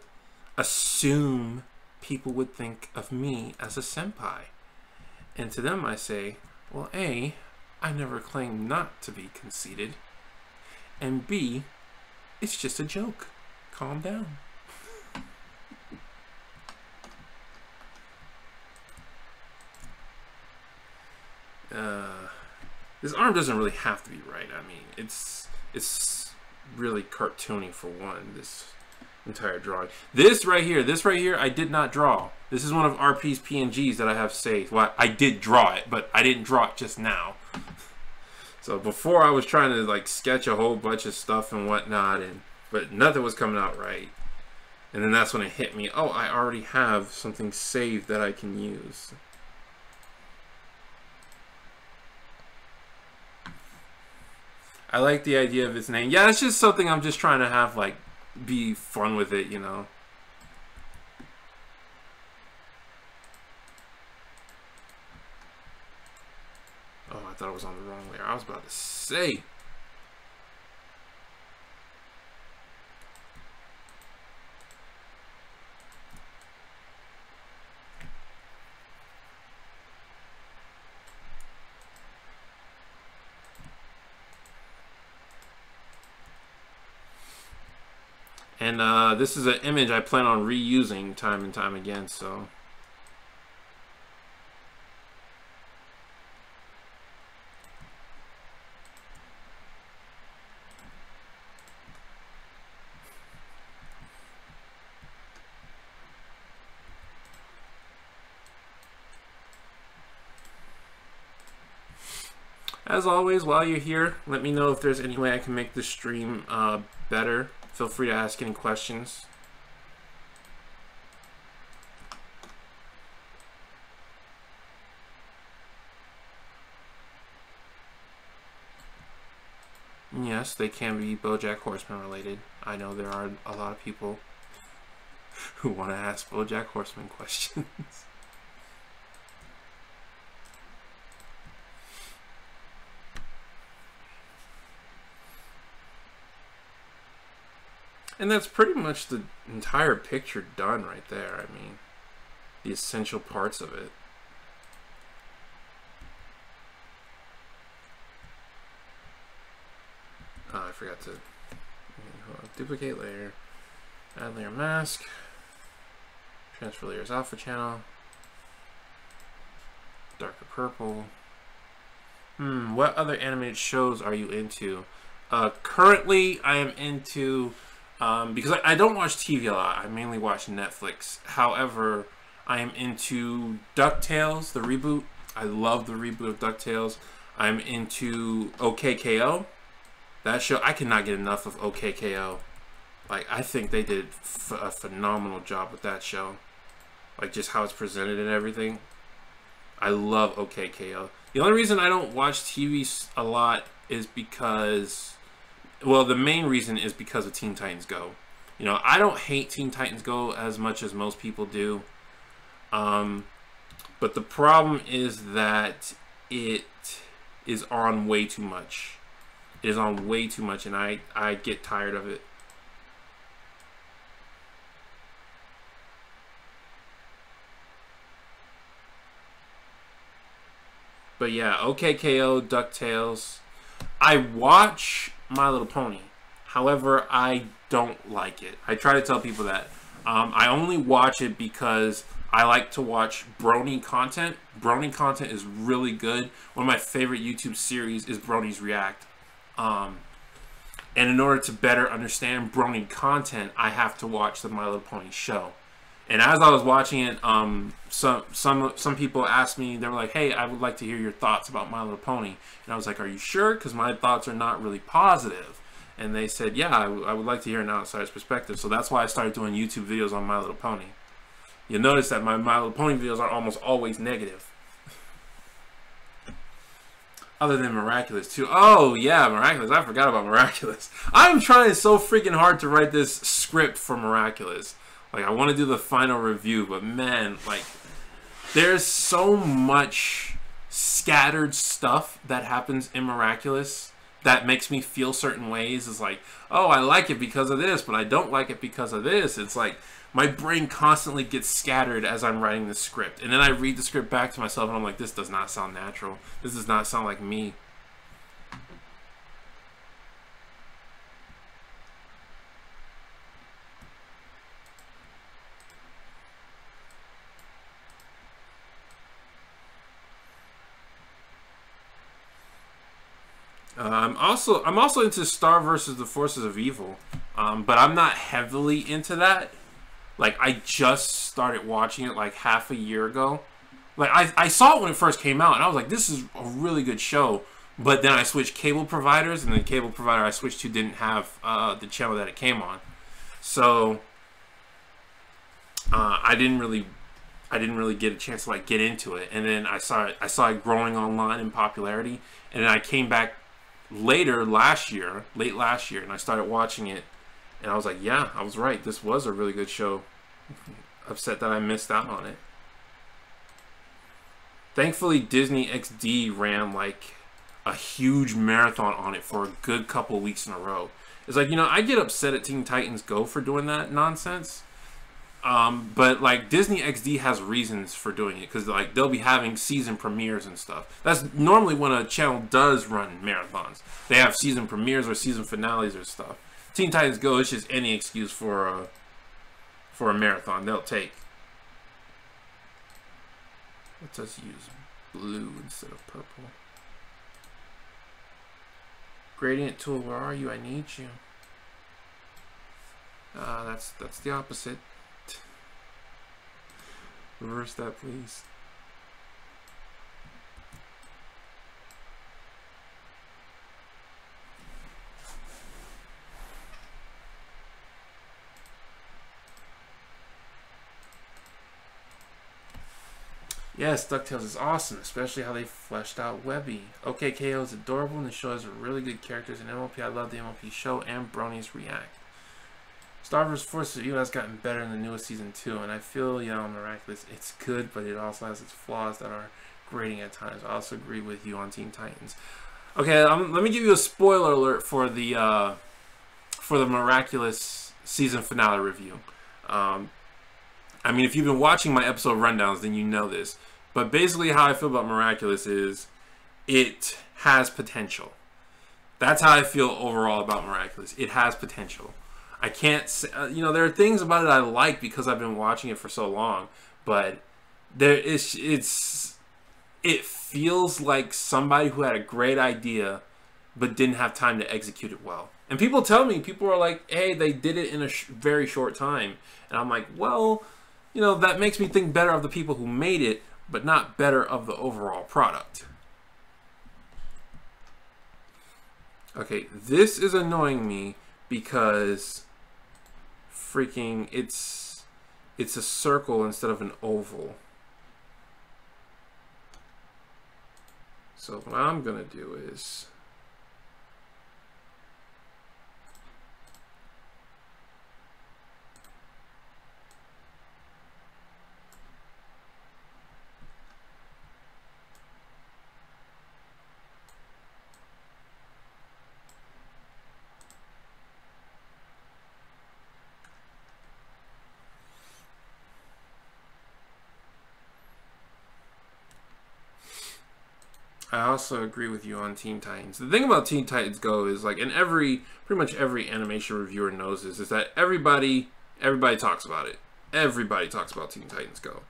assume people would think of me as a senpai. And to them I say, well, A, I never claimed not to be conceited. And B, it's just a joke. Calm down. This arm doesn't really have to be right. I mean, it's really cartoony for one, this entire drawing. This right here, I did not draw. This is one of RP's PNGs that I have saved. Well, I did draw it, but I didn't draw it just now. So before I was trying to like sketch a whole bunch of stuff and whatnot, but nothing was coming out right. And then that's when it hit me. Oh, I already have something saved that I can use. I like the idea of his name. Yeah, it's just something I'm just trying to have, like, be fun with it, you know. Oh, I thought it was on the wrong layer. I was about to say. And this is an image I plan on reusing time and time again, so. As always, while you're here, let me know if there's any way I can make this stream better. Feel free to ask any questions. Yes, they can be BoJack Horseman related. I know there are a lot of people Who want to ask BoJack Horseman questions? And that's pretty much the entire picture done right there. I mean, the essential parts of it. Oh, I forgot to duplicate layer, add layer mask, transfer layers alpha channel, darker purple. What other animated shows are you into? Currently, I am into, because I don't watch TV a lot. I mainly watch Netflix. However, I am into DuckTales, the reboot. I love the reboot of DuckTales. I'm into OKKO. That show, I cannot get enough of OKKO. Like, I think they did a phenomenal job with that show. Like, just how it's presented and everything. I love OKKO. The only reason I don't watch TV a lot is because, well, the main reason is because of Teen Titans Go. You know, I don't hate Teen Titans Go as much as most people do. But the problem is that it is on way too much. It is on way too much, and I get tired of it. But yeah, OKKO, DuckTales. I watch My Little Pony. However, I don't like it. I try to tell people that. I only watch it because I like to watch Brony content. Brony content is really good. One of my favorite YouTube series is Brony's React. And in order to better understand Brony content, I have to watch the My Little Pony show. And as I was watching it, some people asked me, they were like, hey, I would like to hear your thoughts about My Little Pony. And I was like, are you sure? Because my thoughts are not really positive. And they said, yeah, I would like to hear an outsider's perspective. So that's why I started doing YouTube videos on My Little Pony. You'll notice that my Little Pony videos are almost always negative. Other than Miraculous too. Oh yeah, Miraculous. I forgot about Miraculous. I'm trying so freaking hard to write this script for Miraculous. Like, I want to do the final review, but man, like, there's so much scattered stuff that happens in Miraculous that makes me feel certain ways. It's like, oh, I like it because of this, but I don't like it because of this. It's like my brain constantly gets scattered as I'm writing the script. And then I read the script back to myself and I'm like, this does not sound natural. This does not sound like me. I'm also into Star versus the Forces of Evil, but I'm not heavily into that. Like, I just started watching it like half a year ago. Like, I saw it when it first came out, and I was like, this is a really good show. But then I switched cable providers, and the cable provider I switched to didn't have the channel that it came on. So I didn't really get a chance to like get into it. And then I saw it growing online in popularity, and then I came back late last year, and I started watching it, and I was like, yeah, I was right. This was a really good show. Upset that I missed out on it. Thankfully, Disney XD ran like a huge marathon on it for a good couple of weeks in a row. It's like, you know, I get upset at Teen Titans Go for doing that nonsense. But like Disney XD has reasons for doing it, because like they'll be having season premieres and stuff. That's normally when a channel does run marathons. They have season premieres or season finales or stuff. Teen Titans Go is just any excuse for a marathon they'll take. Let's just use blue instead of purple. Gradient tool, where are you? I need you. That's the opposite. Reverse that, please. Yes, DuckTales is awesome, especially how they fleshed out Webby. OKKO is adorable, and the show has really good characters in MLP. I love the MLP show and Brony's React. Star vs. Force of Evil has gotten better in the newest season too, and I feel, Miraculous, it's good, but it also has its flaws that are grating at times. I also agree with you on Teen Titans. Okay, let me give you a spoiler alert for the Miraculous season finale review. I mean, if you've been watching my episode rundowns, then you know this. But basically how I feel about Miraculous is it has potential. That's how I feel overall about Miraculous. It has potential. I can't say, there are things about it I like because I've been watching it for so long, but it feels like somebody who had a great idea but didn't have time to execute it well. And people are like, hey, they did it in a very short time. And I'm like, well, that makes me think better of the people who made it, but not better of the overall product. Okay, this is annoying me because freaking it's a circle instead of an oval. So what I'm gonna do is I also agree with you on Teen Titans. The thing about Teen Titans Go is, like, and pretty much every animation reviewer knows this, is that everybody talks about it. Everybody talks about Teen Titans Go.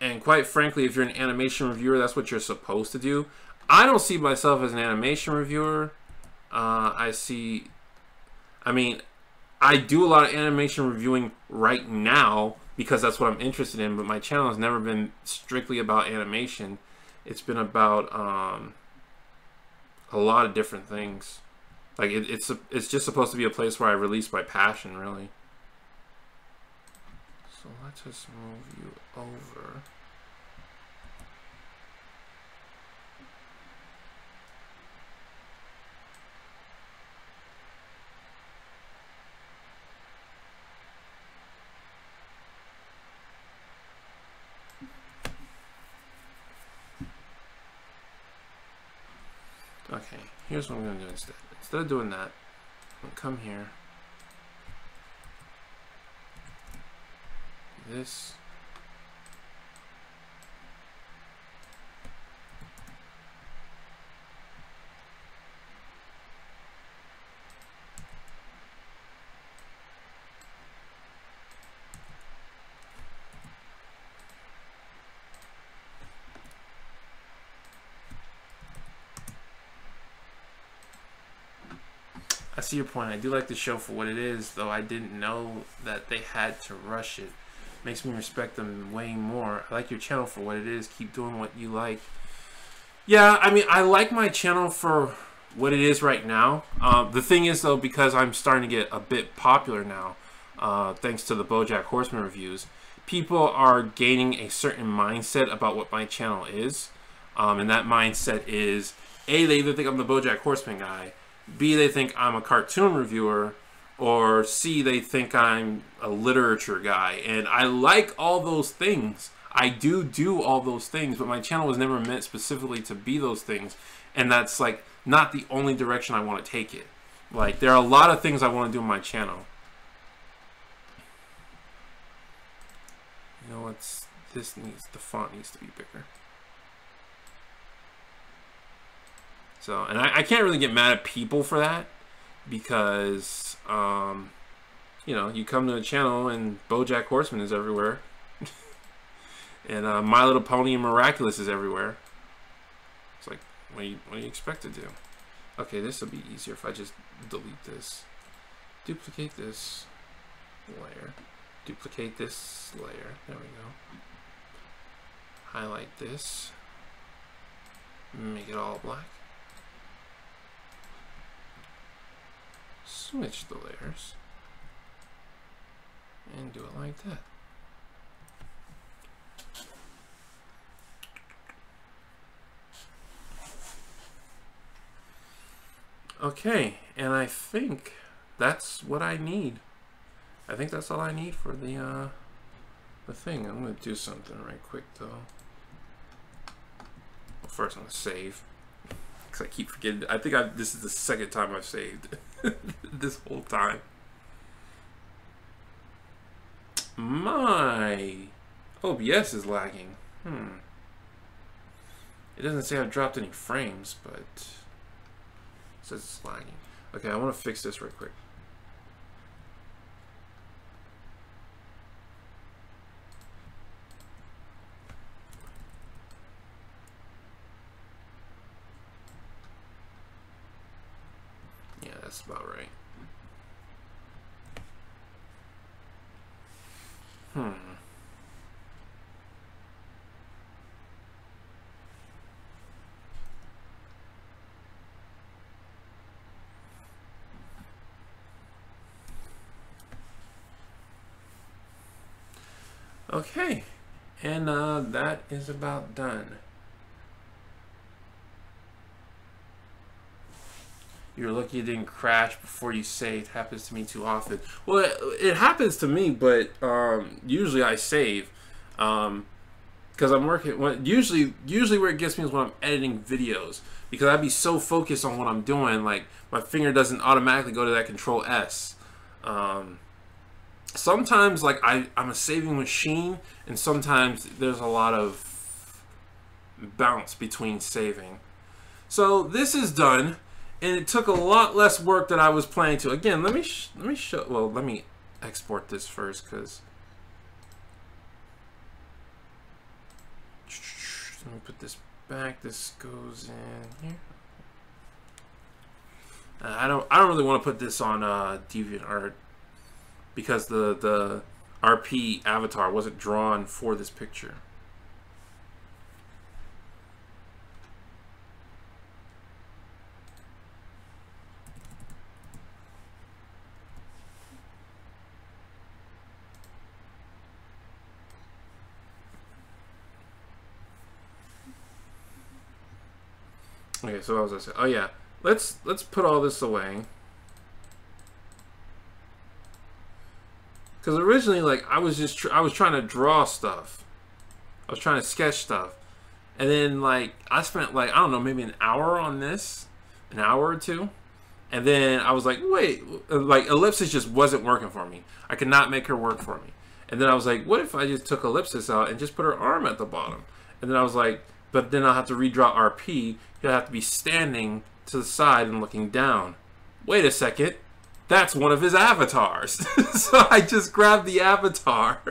And quite frankly, if you're an animation reviewer, that's what you're supposed to do. I don't see myself as an animation reviewer. I mean, I do a lot of animation reviewing right now because that's what I'm interested in, but my channel has never been strictly about animation. It's been about a lot of different things. Like it's just supposed to be a place where I release my passion, really. So let's just move you over. Okay, here's what I'm going to do instead. Instead of doing that, I'm going to come here. This. I see your point. I do like the show for what it is, though I didn't know that they had to rush it. Makes me respect them way more. I like your channel for what it is. Keep doing what you like. Yeah, I mean, I like my channel for what it is right now. The thing is, though, because I'm starting to get a bit popular now, thanks to the BoJack Horseman reviews, people are gaining a certain mindset about what my channel is. And that mindset is, A, they either think I'm the BoJack Horseman guy, B, they think I'm a cartoon reviewer, or C, they think I'm a literature guy. And I like all those things. I do all those things, but my channel was never meant specifically to be those things. And that's, like, not the only direction I want to take it. Like, there are a lot of things I want to do on my channel. You know what's, the font needs to be bigger. So, and I can't really get mad at people for that because, you come to a channel and BoJack Horseman is everywhere. And My Little Pony and Miraculous is everywhere. It's like, what do you expect to do? Okay, this will be easier if I just delete this. Duplicate this layer. Duplicate this layer. There we go. Highlight this. Make it all black. Switch the layers and do it like that. Okay, and I think that's what I need. I think that's all I need for the thing. I'm gonna do something right quick though. Well, first I'm gonna save, because I keep forgetting. I think this is the second time I've saved this whole time. My OBS is lagging. It doesn't say I've dropped any frames, but it says it's lagging. Okay, I want to fix this real quick. Yeah, that's about right. Okay, and that is about done. You're lucky it didn't crash before you saved. Happens to me too often. Well, it happens to me, but usually I save because I'm working. Usually where it gets me is when I'm editing videos, because I'd be so focused on what I'm doing, like my finger doesn't automatically go to that Control S. Sometimes like I'm a saving machine, and sometimes there's a lot of bounce between saving. So this is done, and it took a lot less work than I was planning to. Again, let me show. Well, let me export this first, because let me put this back. This goes in here. I don't really want to put this on DeviantArt, because the RP avatar wasn't drawn for this picture. Okay, so what was I saying? Oh yeah, let's put all this away. Because originally, like, I was trying to draw stuff. I was trying to sketch stuff. And then, like, I spent, like, I don't know, maybe an hour on this. An hour or two. And then I was like, wait. Like, ellipsis just wasn't working for me. I could not make her work for me. And then I was like, what if I just took ellipsis out and just put her arm at the bottom? And then I was like, but then I'll have to redraw RP. You'll have to be standing to the side and looking down. Wait a second. That's one of his avatars. So I just grabbed the avatar.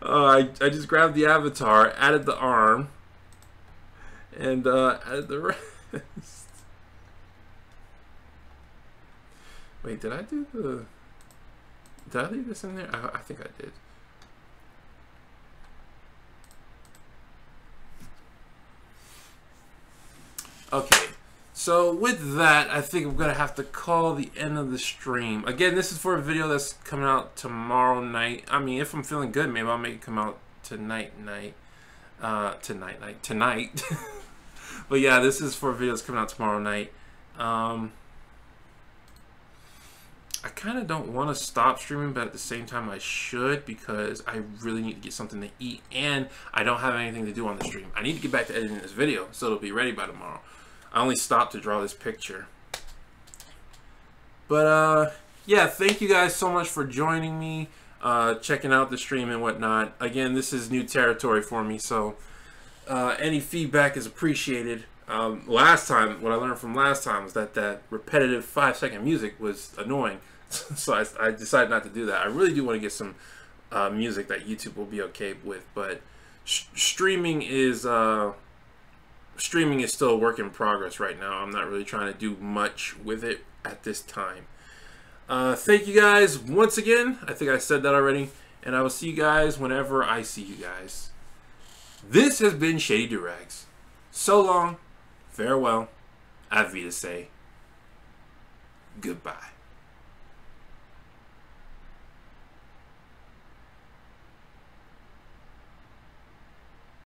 I just grabbed the avatar, added the arm, and added the rest. Wait, did I do the... Did I leave this in there? I think I did. Okay. So with that, I think I'm going to have to call the end of the stream. Again, this is for a video that's coming out tomorrow night. I mean, if I'm feeling good, maybe I'll make it come out tonight. But yeah, this is for a video that's coming out tomorrow night. I kind of don't want to stop streaming, but at the same time I should, because I really need to get something to eat, and I don't have anything to do on the stream. I need to get back to editing this video, so it'll be ready by tomorrow. I only stopped to draw this picture. But yeah, thank you guys so much for joining me, checking out the stream and whatnot. Again, this is new territory for me, so any feedback is appreciated. Last time, what I learned from last time was that repetitive 5-second music was annoying. So I decided not to do that. I really do want to get some music that YouTube will be okay with, but streaming is still a work in progress right now. I'm not really trying to do much with it at this time. Thank you guys once again. I think I said that already, and I will see you guys whenever I see you guys. This has been Shady Doorags. So long, farewell, auf Wiedersehen, goodbye.